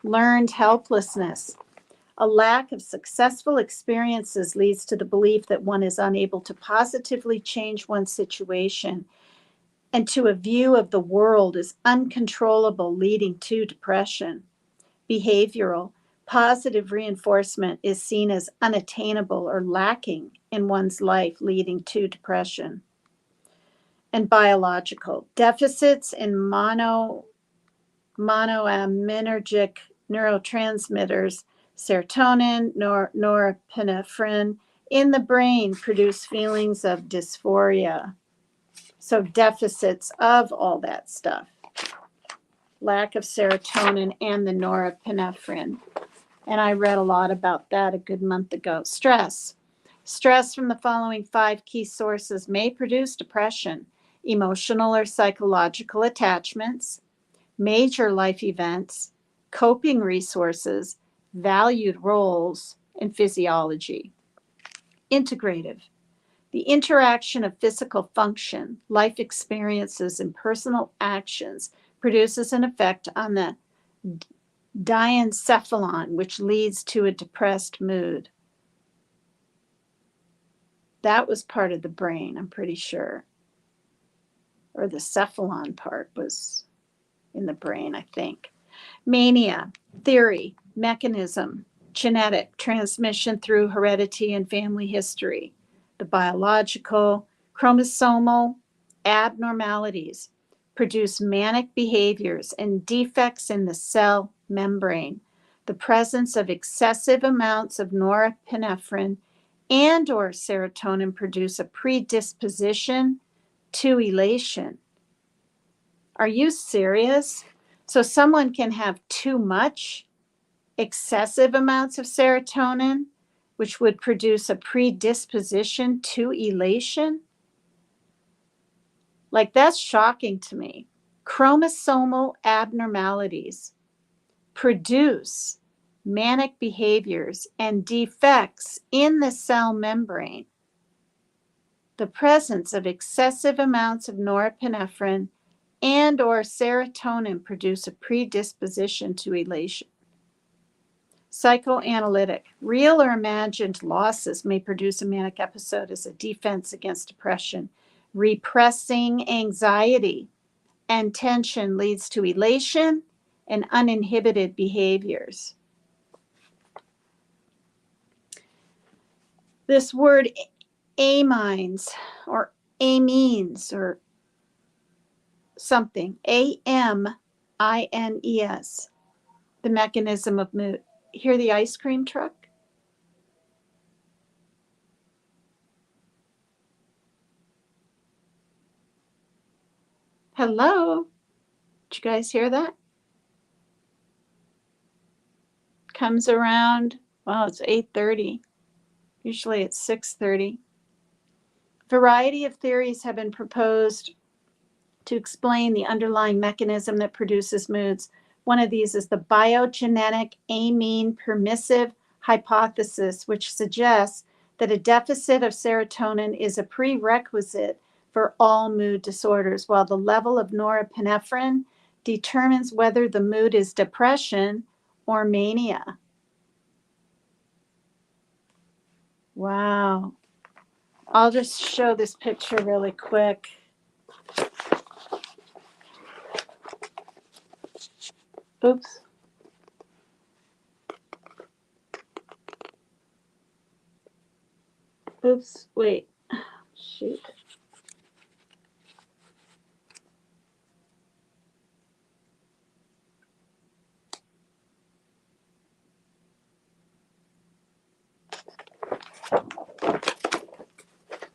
Learned helplessness. A lack of successful experiences leads to the belief that one is unable to positively change one's situation and to a view of the world as uncontrollable, leading to depression. Behavioral, positive reinforcement is seen as unattainable or lacking in one's life, leading to depression. And biological, deficits in monoaminergic neurotransmitters, serotonin, norepinephrine, in the brain produce feelings of dysphoria. So deficits of all that stuff, lack of serotonin and the norepinephrine. And I read a lot about that a good month ago. Stress. Stress from the following 5 key sources may produce depression: emotional or psychological attachments, major life events, coping resources, valued roles, and physiology. Integrative. The interaction of physical function, life experiences, and personal actions produces an effect on the diencephalon, which leads to a depressed mood. That was part of the brain, I'm pretty sure. Or the cephalon part was in the brain, I think. Mania, theory, mechanism, genetic, transmission through heredity and family history. The biological, chromosomal abnormalities produce manic behaviors and defects in the cell membrane. The presence of excessive amounts of norepinephrine and or serotonin produce a predisposition to elation. Are you serious? So someone can have too much, excessive amounts of serotonin, which would produce a predisposition to elation? Like, that's shocking to me. Chromosomal abnormalities produce manic behaviors and defects in the cell membrane. The presence of excessive amounts of norepinephrine and or serotonin produce a predisposition to elation. Psychoanalytic. Real or imagined losses may produce a manic episode as a defense against depression. Repressing anxiety and tension leads to elation and uninhibited behaviors. This word amines or amines or something, AMINES, the mechanism of mood. Hear the ice cream truck? Hello? Did you guys hear that? Comes around, well, it's 8:30. Usually it's 6:30. Variety of theories have been proposed to explain the underlying mechanism that produces moods. One of these is the biogenetic amine permissive hypothesis, which suggests that a deficit of serotonin is a prerequisite for all mood disorders, while the level of norepinephrine determines whether the mood is depression or mania. Wow. I'll just show this picture really quick. Oops. Oops, wait. Shoot.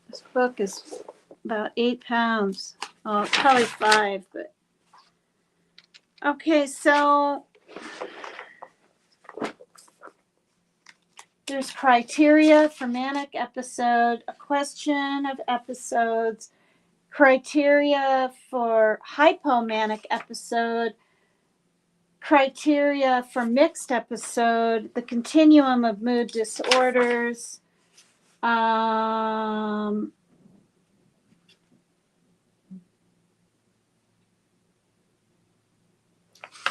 This book is about 8 pounds. Oh, it's probably 5, but okay, so there's criteria for manic episode, a question of episodes, criteria for hypomanic episode, criteria for mixed episode, the continuum of mood disorders,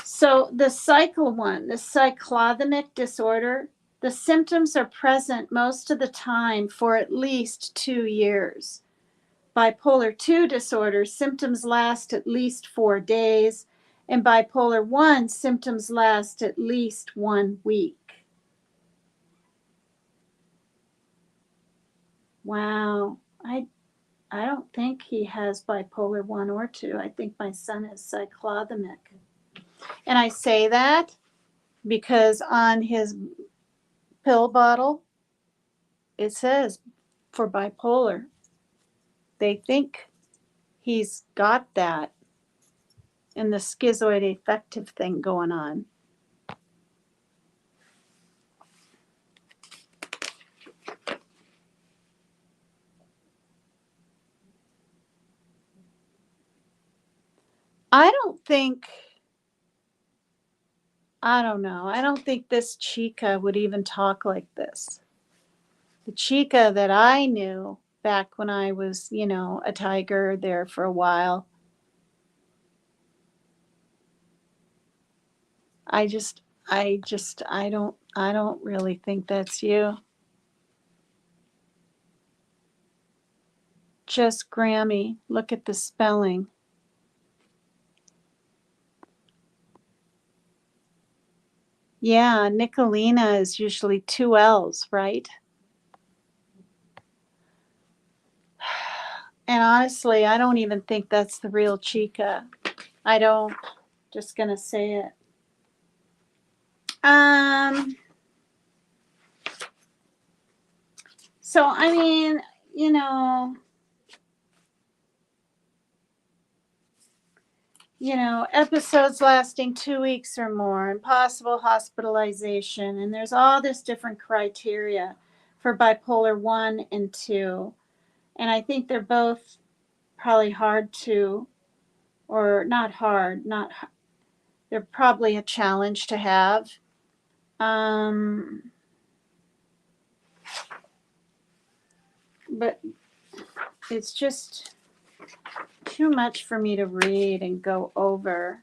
so the cycle one, the cyclothymic disorder, the symptoms are present most of the time for at least 2 years. Bipolar 2 disorder, symptoms last at least 4 days, and bipolar 1, symptoms last at least 1 week. Wow. I don't think he has bipolar 1 or 2. I think my son is cyclothymic. And I say that because on his pill bottle, it says for bipolar. They think he's got that and the schizoid affective thing going on. I don't know. I don't think this chica would even talk like this. The chica that I knew back when I was, a tiger there for a while, I don't really think that's you. Just Grammy. Look at the spelling. Yeah, Nicolina is usually 2 L's, right? And honestly, I don't even think that's the real chica. I don't. Just gonna say it. So I mean, episodes lasting 2 weeks or more and possible hospitalization, and there's all this different criteria for bipolar 1 and 2. And I think they're both probably hard to, or not hard, they're probably a challenge to have. But it's just too much for me to read and go over.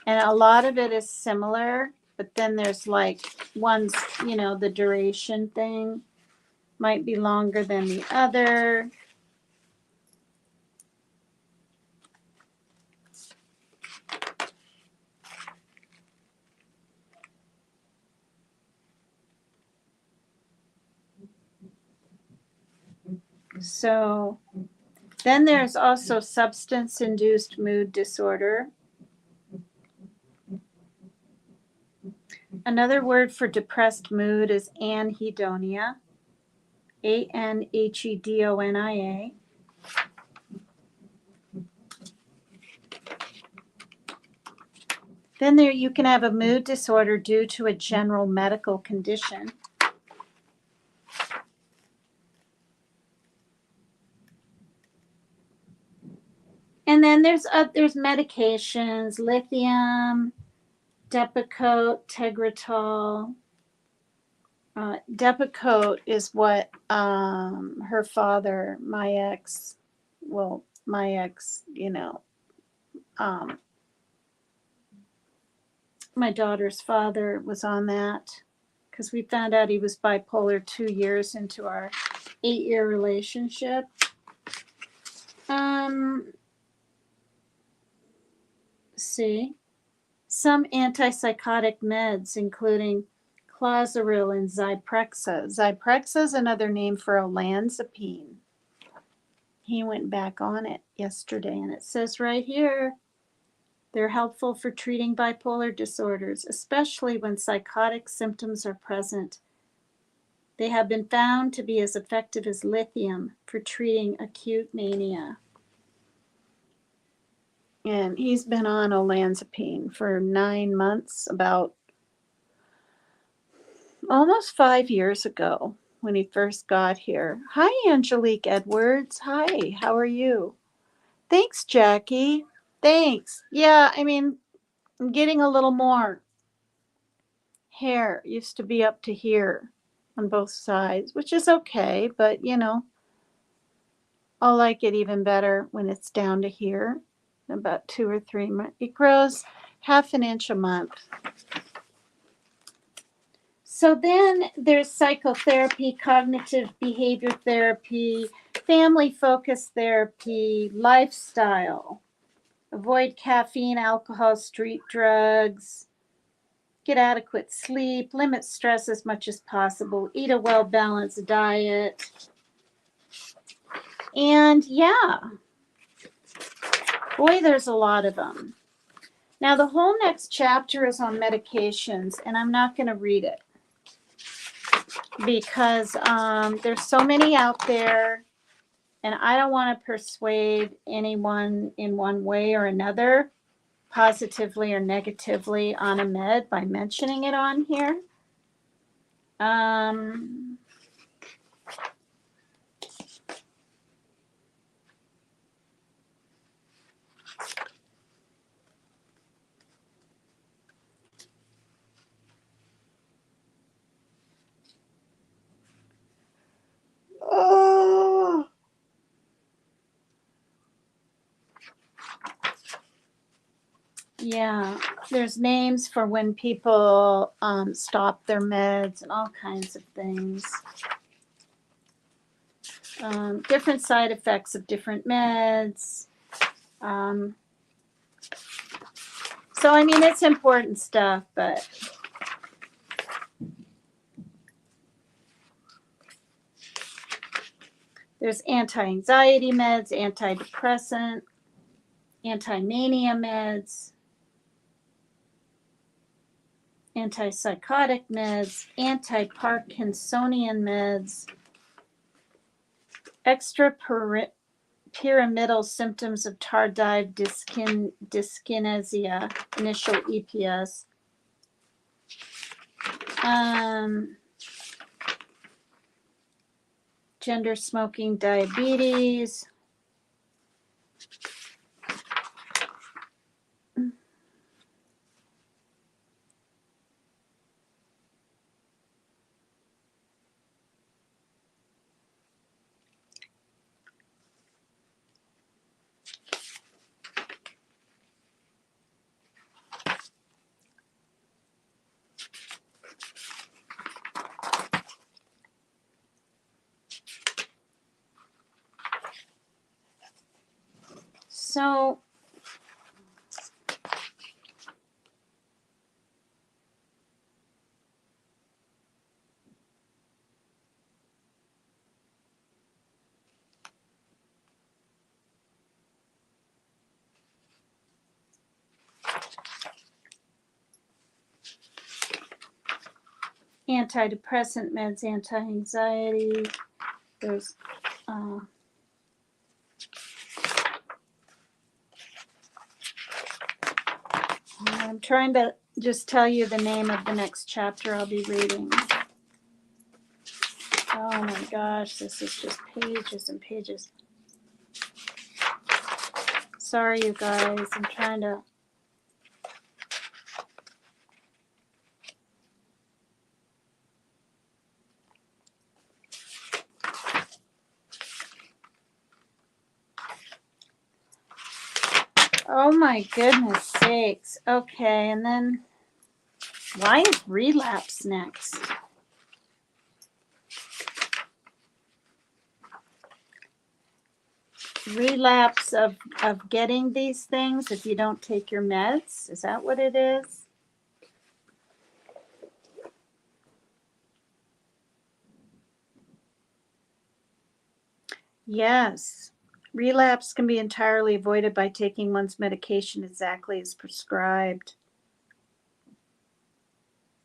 And a lot of it is similar, but then there's like one's, the duration thing might be longer than the other. So then there's also substance-induced mood disorder. Another word for depressed mood is anhedonia, Anhedonia. Then there you can have a mood disorder due to a general medical condition. And then there's medications, lithium, Depakote, Tegretol. Depakote is what her father, my ex, my daughter's father was on that because we found out he was bipolar 2 years into our 8-year relationship. See, some antipsychotic meds, including Clozaril and Zyprexa. Zyprexa is another name for olanzapine. He went back on it yesterday, and it says right here, they're helpful for treating bipolar disorders, especially when psychotic symptoms are present. They have been found to be as effective as lithium for treating acute mania. And he's been on olanzapine for 9 months, about almost 5 years ago when he first got here. Hi, Angelique Edwards. Hi, how are you? Thanks, Jackie. Thanks. Yeah, I mean, I'm getting a little more hair. It used to be up to here on both sides, which is okay, but I'll like it even better when it's down to here, about 2 or 3 months. It grows half an inch a month. So then there's psychotherapy, cognitive behavior therapy, family-focused therapy, lifestyle. Avoid caffeine, alcohol, street drugs. Get adequate sleep. Limit stress as much as possible. Eat a well-balanced diet. And yeah, boy, there's a lot of them. Now, the whole next chapter is on medications, and I'm not going to read it because there's so many out there, and I don't want to persuade anyone in one way or another, positively or negatively, on a med by mentioning it on here. Yeah, there's names for when people stop their meds and all kinds of things. Different side effects of different meds. So, I mean, it's important stuff, but there's anti-anxiety meds, antidepressant, anti-mania meds, antipsychotic meds, anti-Parkinsonian meds, extrapyramidal symptoms of tardive dyskinesia, initial EPS. Gender smoking, diabetes. So antidepressant meds, anti-anxiety. There's I'm trying to just tell you the name of the next chapter I'll be reading. Oh my gosh, this is just pages and pages. Sorry, you guys. I'm trying to. Oh my goodness sakes. Okay, and then why is relapse next? Relapse of getting these things if you don't take your meds? Is that what it is? Yes. Relapse can be entirely avoided by taking one's medication exactly as prescribed.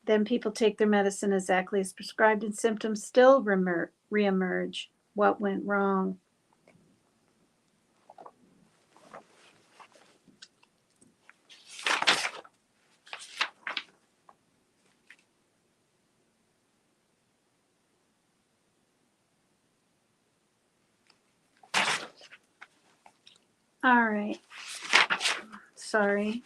Then people take their medicine exactly as prescribed and symptoms still reemerge. What went wrong? All right. Sorry.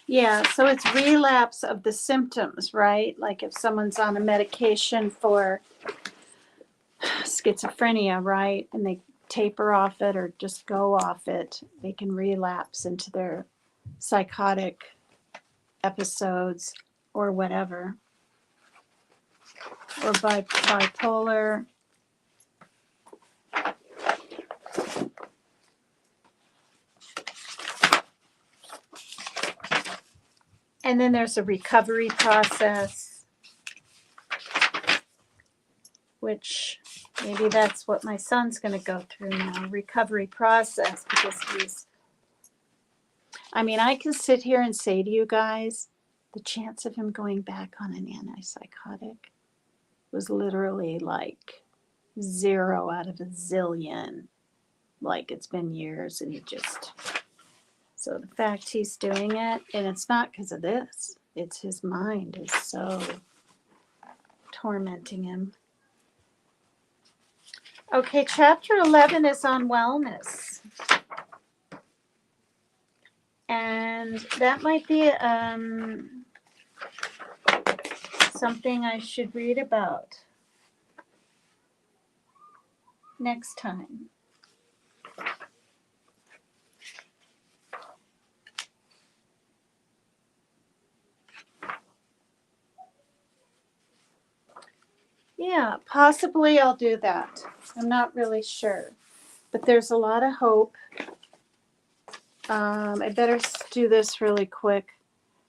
Yeah, so it's relapse of the symptoms, right? Like if someone's on a medication for schizophrenia, right? And they taper off it or just go off it, they can relapse into their psychotic episodes or whatever. Or bipolar. And then there's a recovery process, which maybe that's what my son's going to go through now, recovery process, because I can sit here and say to you guys, the chance of him going back on an antipsychotic was literally like 0 out of a zillion. Like it's been years and so the fact he's doing it, and it's not because of this, it's his mind is so tormenting him. Okay, chapter 11 is on wellness. And that might be, something I should read about next time. Yeah, possibly I'll do that. I'm not really sure, but there's a lot of hope. I better do this really quick.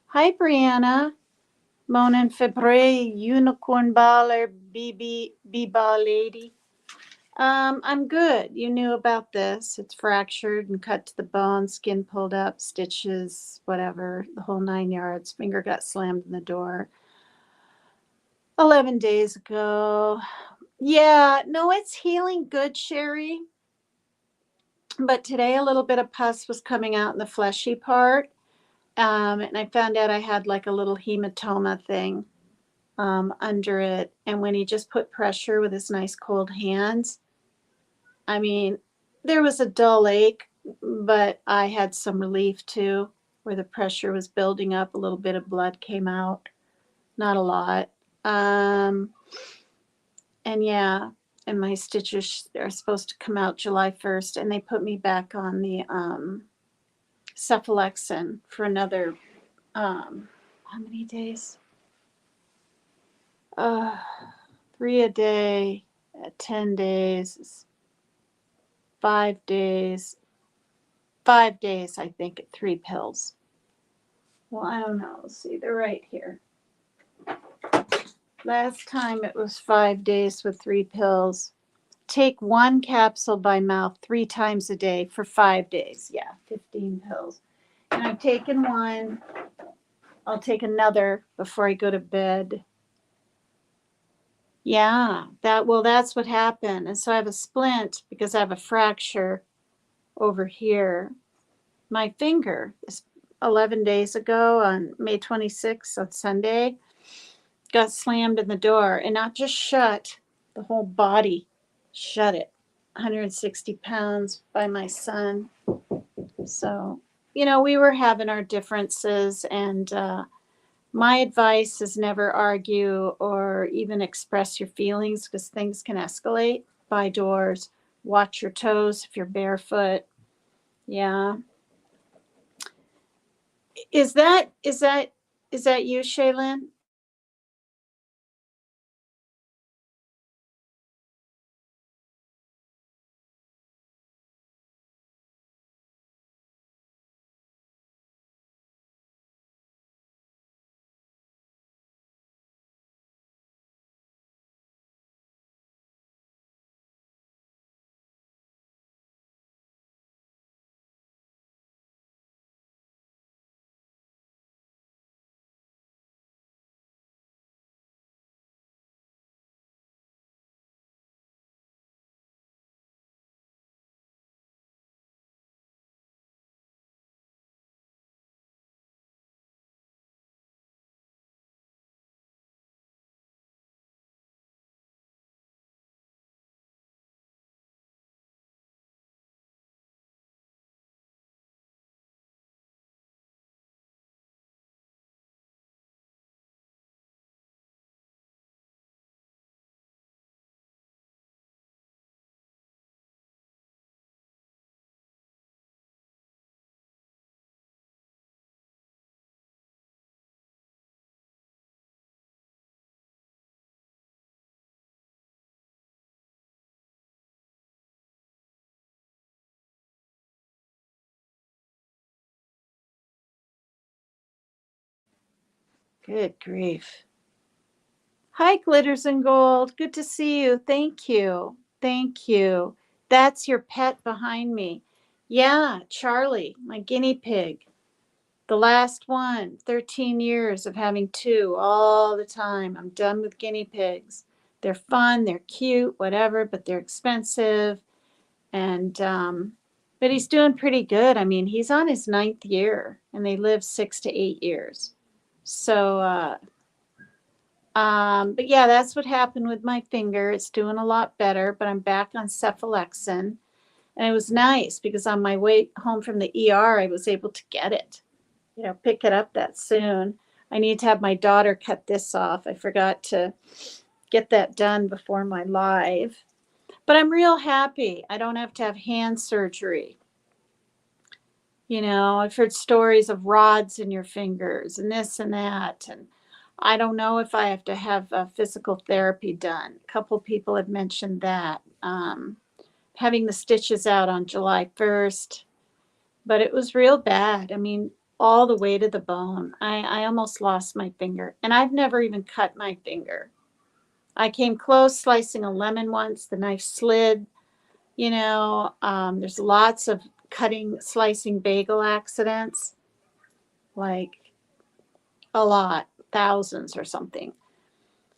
Hi, Brianna. Monin Febre, Unicorn Baller, BB Lady. I'm good. You knew about this. It's fractured and cut to the bone, skin pulled up, stitches, whatever, the whole 9 yards. Finger got slammed in the door 11 days ago. Yeah, no, it's healing good, Sherry. But today a little bit of pus was coming out in the fleshy part. And I found out I had like a little hematoma thing under it. And when he just put pressure with his nice cold hands, I mean, there was a dull ache, but I had some relief too, where the pressure was building up. A little bit of blood came out, not a lot. And yeah, and my stitches are supposed to come out July 1st, and they put me back on the cephalexin for another, how many days? 3 a day, 10 days, 5 days. 5 days, I think, at 3 pills. Well, I don't know. Let's see, they're right here. Last time it was 5 days with 3 pills. Take 1 capsule by mouth 3 times a day for 5 days. Yeah, 15 pills. And I've taken 1. I'll take another before I go to bed. Yeah, that's what happened. And so I have a splint because I have a fracture over here. My finger is 11 days ago on May 26th on Sunday, got slammed in the door, and not just shut, the whole body shut it. 160 pounds by my son. So, we were having our differences, and my advice is never argue or even express your feelings because things can escalate. Buy doors, watch your toes if you're barefoot. Yeah. Is that you, Shaylin? Good grief. Hi, Glitters and Gold. Good to see you. Thank you. Thank you. That's your pet behind me. Yeah, Charlie, my guinea pig. The last one. 13 years of having 2 all the time. I'm done with guinea pigs. They're fun, they're cute, whatever, but they're expensive. And, but he's doing pretty good. I mean, he's on his 9th year, and they live 6 to 8 years. So, but yeah, that's what happened with my finger. It's doing a lot better, but I'm back on cephalexin. And it was nice because on my way home from the ER, I was able to get it, pick it up that soon. I need to have my daughter cut this off. I forgot to get that done before my live. But I'm real happy. I don't have to have hand surgery. You know, I've heard stories of rods in your fingers and this and that. And I don't know if I have to have physical therapy done. A couple people have mentioned that. Having the stitches out on July 1st. But it was real bad. I mean, all the way to the bone. I almost lost my finger. And I've never even cut my finger. I came close slicing a lemon once. The knife slid. You know, there's lots of slicing bagel accidents. Like a lot, thousands or something.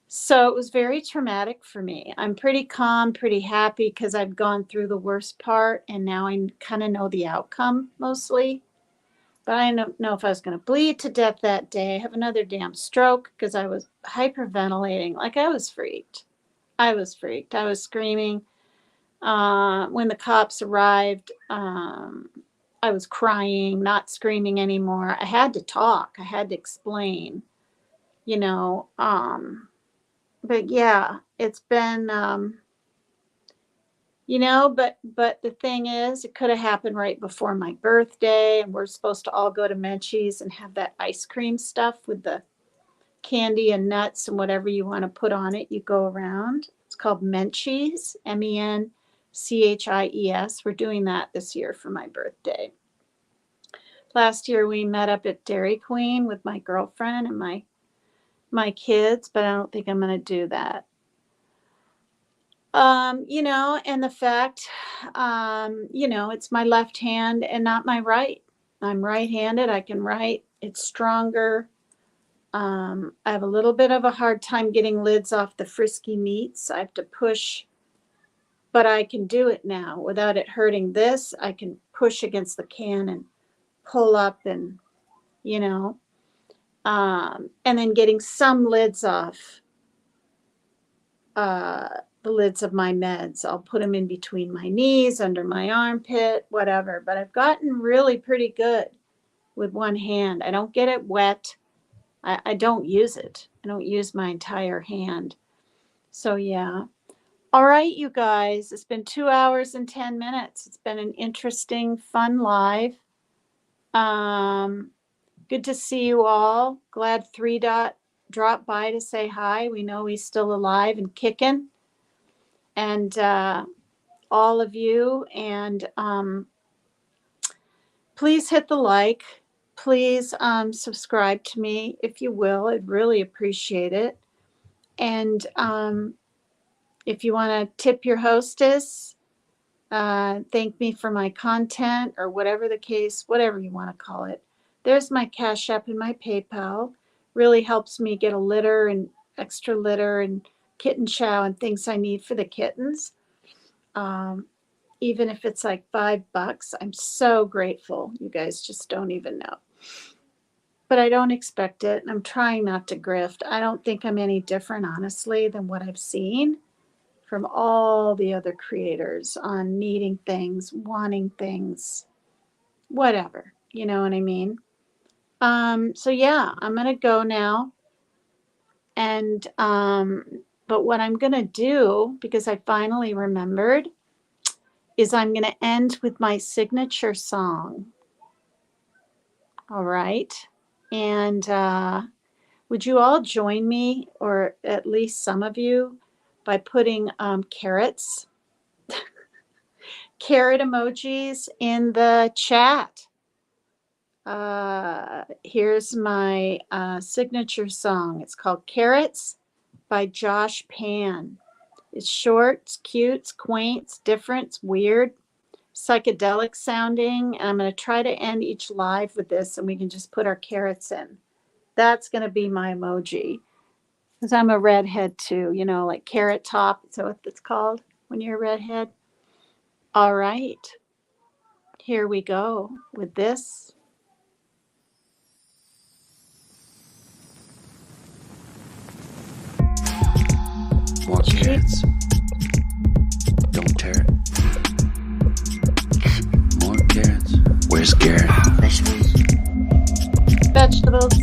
So it was very traumatic for me. I'm pretty calm, pretty happy because I've gone through the worst part and now I kind of know the outcome mostly. But I don't know if I was going to bleed to death that day, have another damn stroke because I was hyperventilating. Like I was freaked. I was screaming. When the cops arrived, I was crying, not screaming anymore. I had to talk. I had to explain, you know. But yeah, it's been, you know, but the thing is, it could have happened right before my birthday, and we're supposed to all go to Menchie's and have that ice cream stuff with the candy and nuts and whatever you want to put on it. You go around. It's called Menchie's, MENCHIES. We're doing that this year for my birthday. Last year we met up at Dairy Queen with my girlfriend and my kids, but I don't think I'm going to do that. You know, and the fact, you know, it's my left hand and not my right. I'm right-handed. I can write. It's stronger. I have a little bit of a hard time getting lids off the frisky meats. I have to push, but I can do it now without it hurting this. I can push against the can and pull up and, you know, and then getting some lids off, the lids of my meds. I'll put them in between my knees, under my armpit, whatever. But I've gotten really pretty good with one hand. I don't get it wet. I don't use it. I don't use my entire hand. So yeah. All right, you guys. It's been 2 hours and 10 minutes. It's been an interesting, fun live. Good to see you all. Glad 3 Dot dropped by to say hi. We know he's still alive and kicking. And all of you. And please hit the like. Please subscribe to me if you will. I'd really appreciate it. And if you want to tip your hostess, thank me for my content or whatever the case, whatever you want to call it. There's my Cash App and my PayPal. Really helps me get a litter and extra litter and kitten chow and things I need for the kittens. Even if it's like $5, I'm so grateful. You guys just don't even know. But I don't expect it. And I'm trying not to grift. I don't think I'm any different, honestly, than what I've seen from all the other creators on needing things, wanting things, whatever. You know what I mean? So yeah, I'm going to go now. And, but what I'm going to do, because I finally remembered, is I'm going to end with my signature song. All right. And would you all join me, or at least some of you, by putting carrots, carrot emojis in the chat? Here's my signature song. It's called Carrots by Josh Pan. It's short, it's cute, it's quaint, it's different, it's weird, psychedelic sounding. And I'm going to try to end each live with this, and we can just put our carrots in. That's going to be my emoji. Because I'm a redhead too, you know, like Carrot Top. Is that what it's called when you're a redhead? All right. Here we go with this. More carrots. Don't tear it. More carrots. Where's Garrett? Vegetables.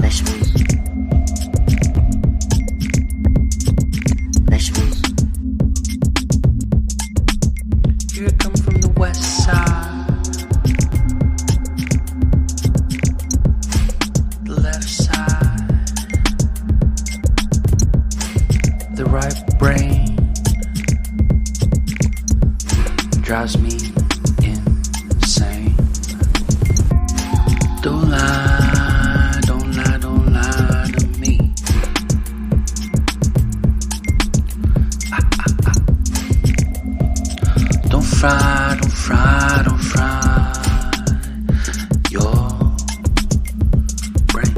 vegetables, vegetables. Here I come from the west side, the left side, the right brain drives me insane. Don't lie, don't lie, don't lie to me. Don't fry, don't fry, don't fry your brain.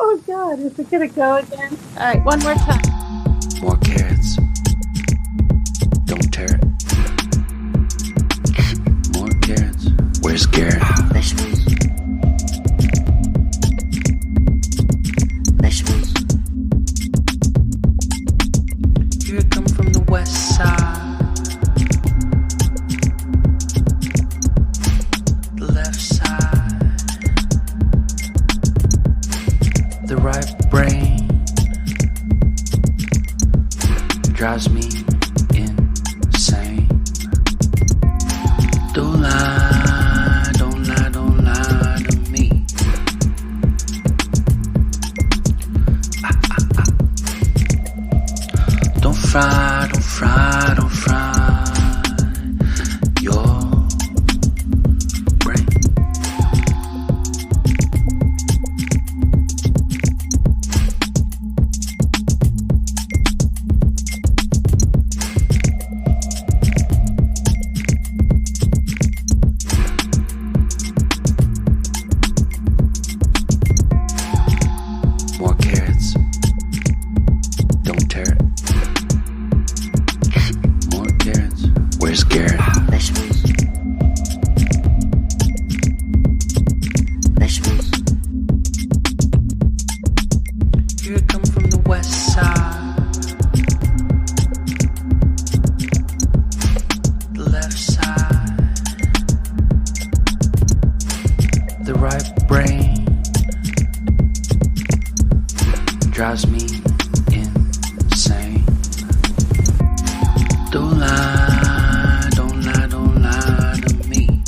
Oh God, is it gonna go again? All right, one more time. More carrots. Don't tear it. More carrots. Where's Garrett? Vegetables. Vegetables. Here I come from the west side, the left side, the right brain drives me insane. Don't lie, don't lie, don't lie to me. Don't fry, don't fry, don't fry your brain. More carrots. Don't tear it. More carrots. Where's Garrett? Vegetables. Vegetables. Here I come from the west side, the left side, the right brain drives me insane. Don't lie, don't lie, don't lie to me.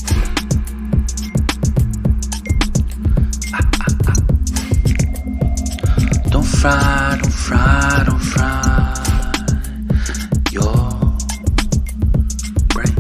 Don't fry, don't fry, don't fry your brain.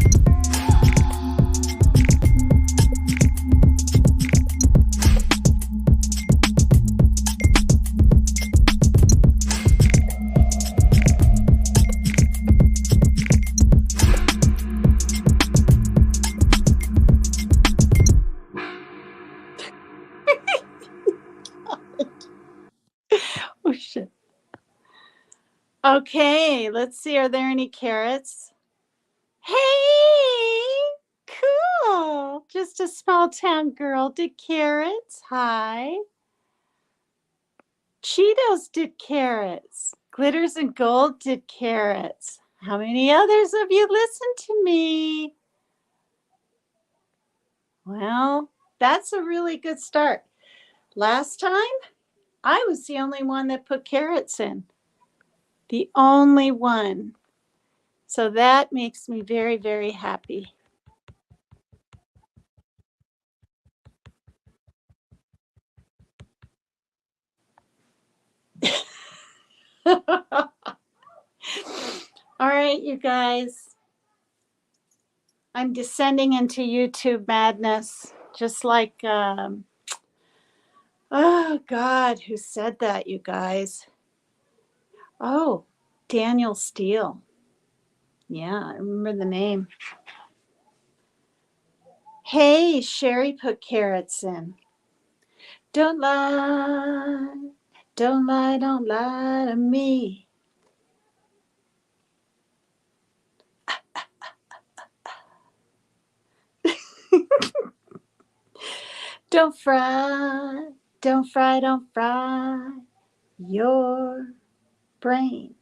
Oh shit. Okay, let's see. Are there any carrots? Hey, cool. Just a small town girl did carrots. Hi. Cheetos did carrots. Glitters and Gold did carrots. How many others of you listened to me? Well, that's a really good start. Last time, I was the only one that put carrots in. The only one. So that makes me very, very happy. All right, you guys. I'm descending into YouTube madness, just like, oh God, who said that, you guys? Oh, Daniel Steele. Yeah, I remember the name. Hey, Sherry put carrots in. Don't lie, don't lie, don't lie to me. Don't fry, don't fry, don't fry your brain.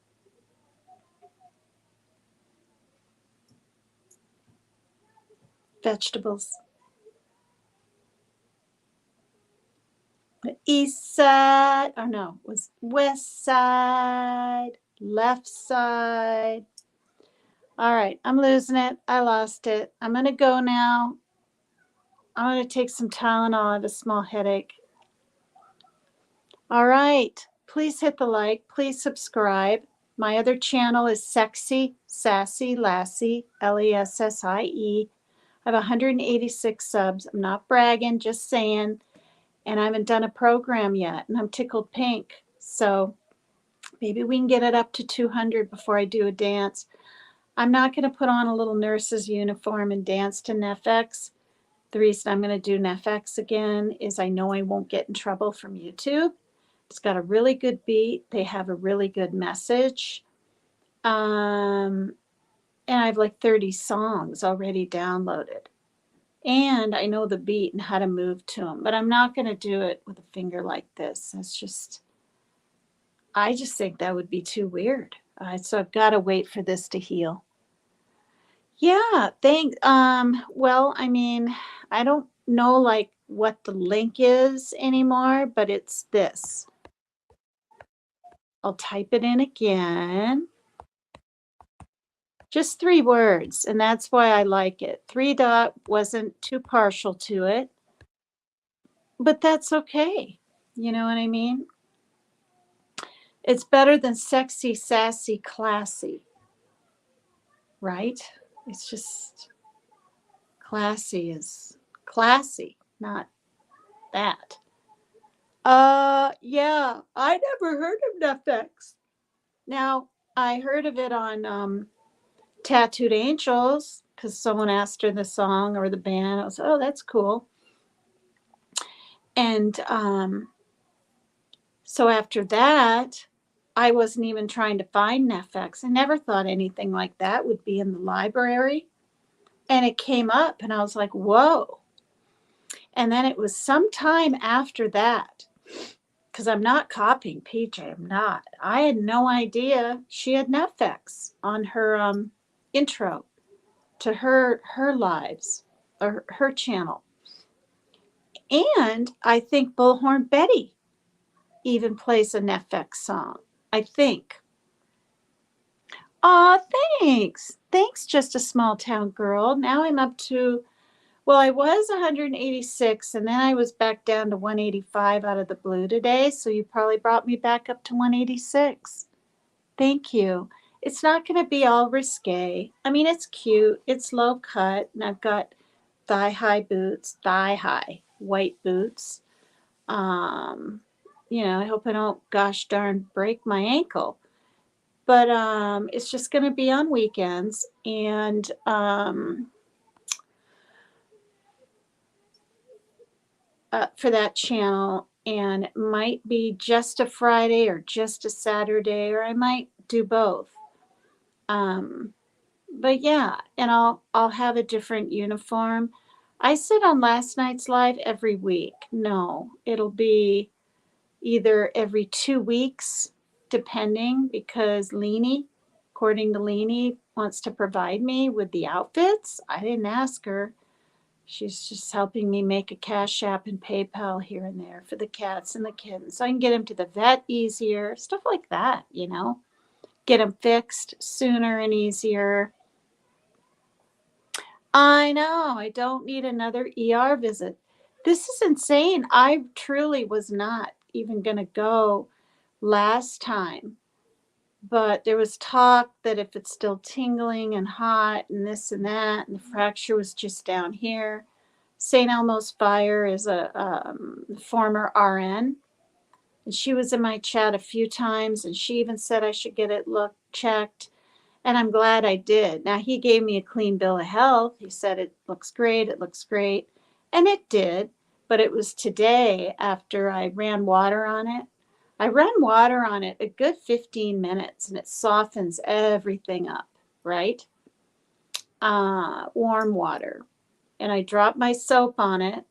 Vegetables. The east side, or no, it was west side, left side. All right, I'm losing it. I lost it. I'm going to go now. I'm going to take some Tylenol. I have a small headache. All right. Please hit the like. Please subscribe. My other channel is Sexy Sassy Lassie, Lessie. I have 186 subs. I'm not bragging, just saying. And I haven't done a program yet, and I'm tickled pink. So maybe we can get it up to 200 before I do a dance. I'm not going to put on a little nurse's uniform and dance to Netflix. The reason I'm going to do Netflix again is I know I won't get in trouble from YouTube. It's got a really good beat. They have a really good message. And I have like 30 songs already downloaded. And I know the beat and how to move to them. But I'm not going to do it with a finger like this. I just think that would be too weird. So I've got to wait for this to heal. Yeah, thanks. Well, I mean, I don't know like what the link is anymore, but it's this. I'll type it in again. Just 3 words, and that's why I like it. 3 dot wasn't too partial to it, but that's okay. You know what I mean? It's better than sexy, sassy, classy, right? It's just classy is classy, not that. Yeah, I never heard of Netflix. Now, I heard of it on Tattooed Angels because someone asked her the song or the band. I was, oh, that's cool. And so after that, I wasn't even trying to find Netflix. I never thought anything like that would be in the library. And it came up, and I was like, whoa. And then it was some time after that, because I'm not copying PJ. I'm not. I had no idea she had Netflix on her intro to her lives or her channel. And I think Bullhorn Betty even plays a Netflix song. I think. Aw, thanks. Thanks, just a small town girl. Now I'm up to, well, I was 186 and then I was back down to 185 out of the blue today. So you probably brought me back up to 186. Thank you. It's not going to be all risque. I mean, it's cute. It's low cut. And I've got thigh-high boots, thigh-high white boots. I hope I don't gosh darn break my ankle. But it's just going to be on weekends. And for that channel, and it might be just a Friday or just a Saturday, or I might do both. But yeah, and I'll have a different uniform. I said on last night's live every week. No, it'll be either every 2 weeks, depending, because according to Leanie, wants to provide me with the outfits. I didn't ask her. She's just helping me make a Cash App and PayPal here and there for the cats and the kittens. So I can get them to the vet easier, stuff like that, Get them fixed sooner and easier. I know, I don't need another ER visit. This is insane. I truly was not even going to go last time, but there was talk that if it's still tingling and hot and this and that, and the fracture was just down here. St. Elmo's Fire is a former RN, and she was in my chat a few times, and she even said I should get it checked, and I'm glad I did. Now, he gave me a clean bill of health. He said it looks great, and it did, but it was today after I ran water on it. I ran water on it a good 15 minutes, and it softens everything up, right? Warm water. And I dropped my soap on it,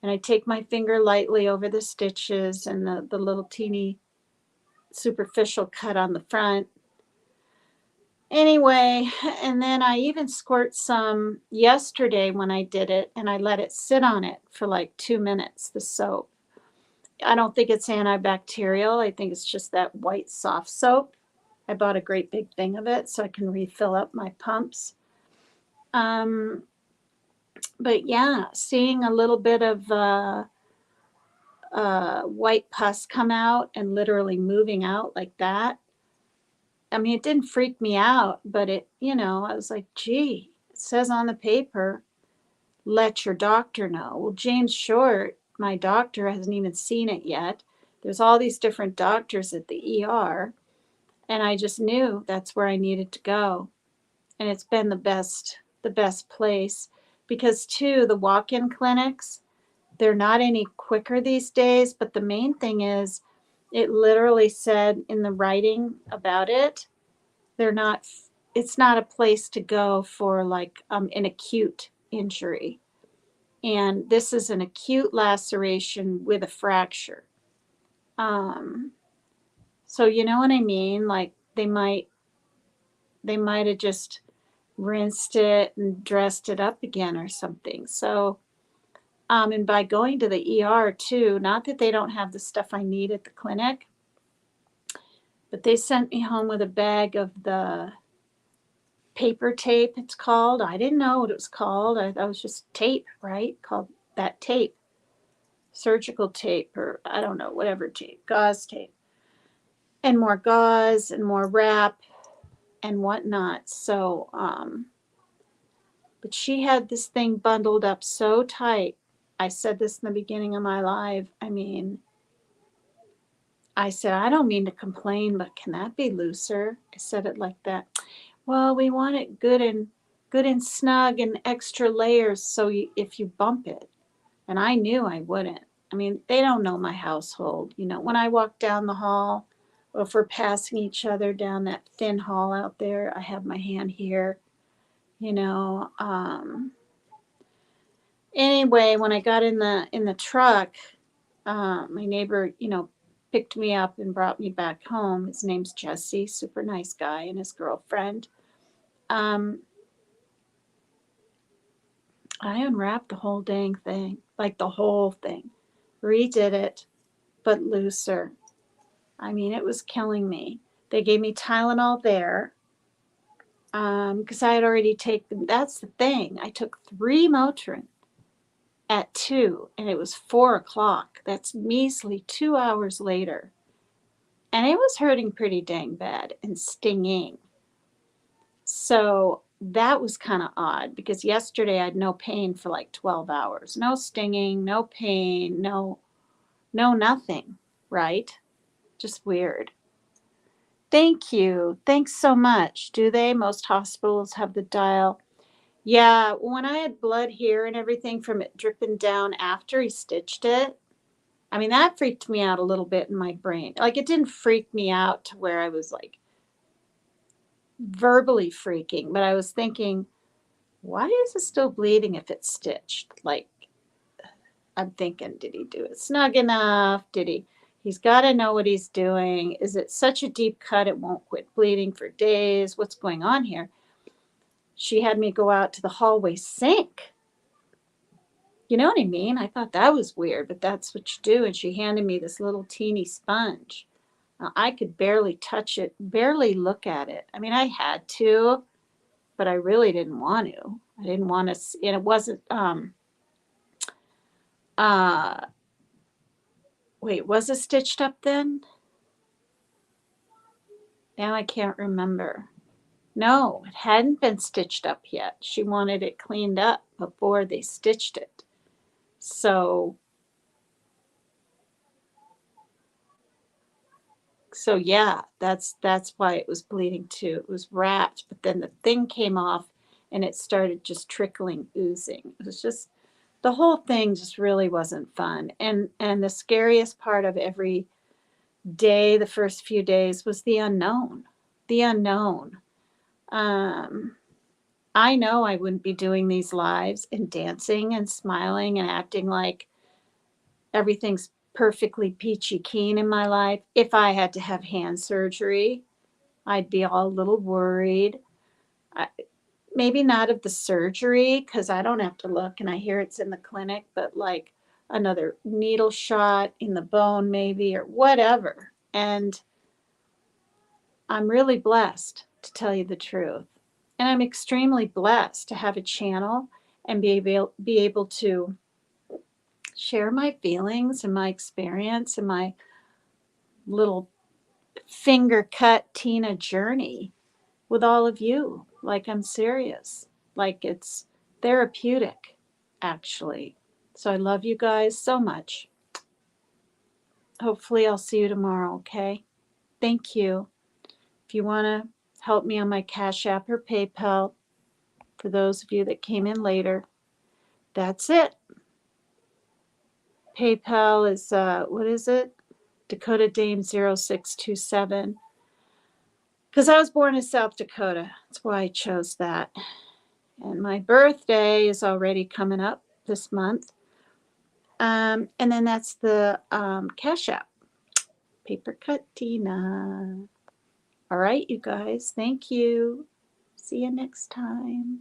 And I take my finger lightly over the stitches and the little teeny superficial cut on the front. Anyway, and then I even squirt some yesterday when I did it, and I let it sit on it for like 2 minutes, the soap. I don't think it's antibacterial. I think it's just that white soft soap. I bought a great big thing of it so I can refill up my pumps. But yeah, seeing a little bit of white pus come out and literally moving out like that. I mean, it didn't freak me out, but it, I was like, gee, it says on the paper, let your doctor know. Well, James Short, my doctor, hasn't even seen it yet. There's all these different doctors at the ER, and I just knew that's where I needed to go. And it's been the best place because too, the walk-in clinics, they're not any quicker these days, but the main thing is it literally said in the writing about it, it's not a place to go for like an acute injury. And this is an acute laceration with a fracture. So you know what I mean? Like they might have just rinsed it and dressed it up again or something. So and by going to the ER too, not that they don't have the stuff I need at the clinic, but they sent me home with a bag of the paper tape, it's called. I didn't know what it was called. That was just tape, right? Called that tape. Surgical tape, or I don't know, whatever tape, gauze tape. And more gauze and more wrap and whatnot. So, but she had this thing bundled up so tight. I said this in the beginning of my live. I mean, I said, I don't mean to complain, but can that be looser? I said it like that. Well, we want it good and snug and extra layers so if you bump it. And I knew I wouldn't. I mean, they don't know my household. When I walk down the hall, or if we're passing each other down that thin hall out there, I have my hand here, you know. Anyway, when I got in the truck, my neighbor, picked me up and brought me back home. His name's Jesse, super nice guy, and his girlfriend. I unwrapped the whole dang thing, like the whole thing. Redid it, but looser. I mean, it was killing me. They gave me Tylenol there because I had already taken, that's the thing. I took 3 Motrin at 2 and it was 4 o'clock. That's measly 2 hours later. And it was hurting pretty dang bad and stinging. So that was kind of odd because yesterday I had no pain for like 12 hours. No stinging, no pain, no nothing, right? Just weird. Thank you. Thanks so much. Do they? Most hospitals have the dial. Yeah, when I had blood here and everything from it dripping down after he stitched it, I mean, that freaked me out a little bit in my brain. Like, it didn't freak me out to where I was like verbally freaking, but I was thinking, why is it still bleeding if it's stitched? Like, I'm thinking, did he do it snug enough? He's got to know what he's doing. Is it such a deep cut it won't quit bleeding for days? What's going on here? She had me go out to the hallway sink. You know what I mean? I thought that was weird, but that's what you do. And she handed me this little teeny sponge. Now, I could barely touch it, barely look at it. I mean, I had to, but I really didn't want to. I didn't want to, and it wasn't, wait, was it stitched up then? Now I can't remember. No, it hadn't been stitched up yet. She wanted it cleaned up before they stitched it. So yeah, that's why it was bleeding too. It was wrapped, but then the thing came off and it started just trickling, oozing. It was just, the whole thing just really wasn't fun. And the scariest part of every day, the first few days, was the unknown. The unknown. I know I wouldn't be doing these lives and dancing and smiling and acting like everything's perfectly peachy keen in my life. If I had to have hand surgery, I'd be all a little worried. Maybe not of the surgery because I don't have to look and I hear it's in the clinic, but like another needle shot in the bone, maybe, or whatever. And I'm really blessed, to tell you the truth. And I'm extremely blessed to have a channel and be able to share my feelings and my experience and my little finger cut Tina journey with all of you. Like, I'm serious. Like, it's therapeutic, actually. So I love you guys so much. Hopefully, I'll see you tomorrow, okay? Thank you. If you want to help me on my Cash App or PayPal, for those of you that came in later, that's it. PayPal is, what is it? Dakota Dame 0627. Because I was born in South Dakota. That's why I chose that. And my birthday is already coming up this month. And then that's the Cash App. FINGERCUT TINA. All right, you guys. Thank you. See you next time.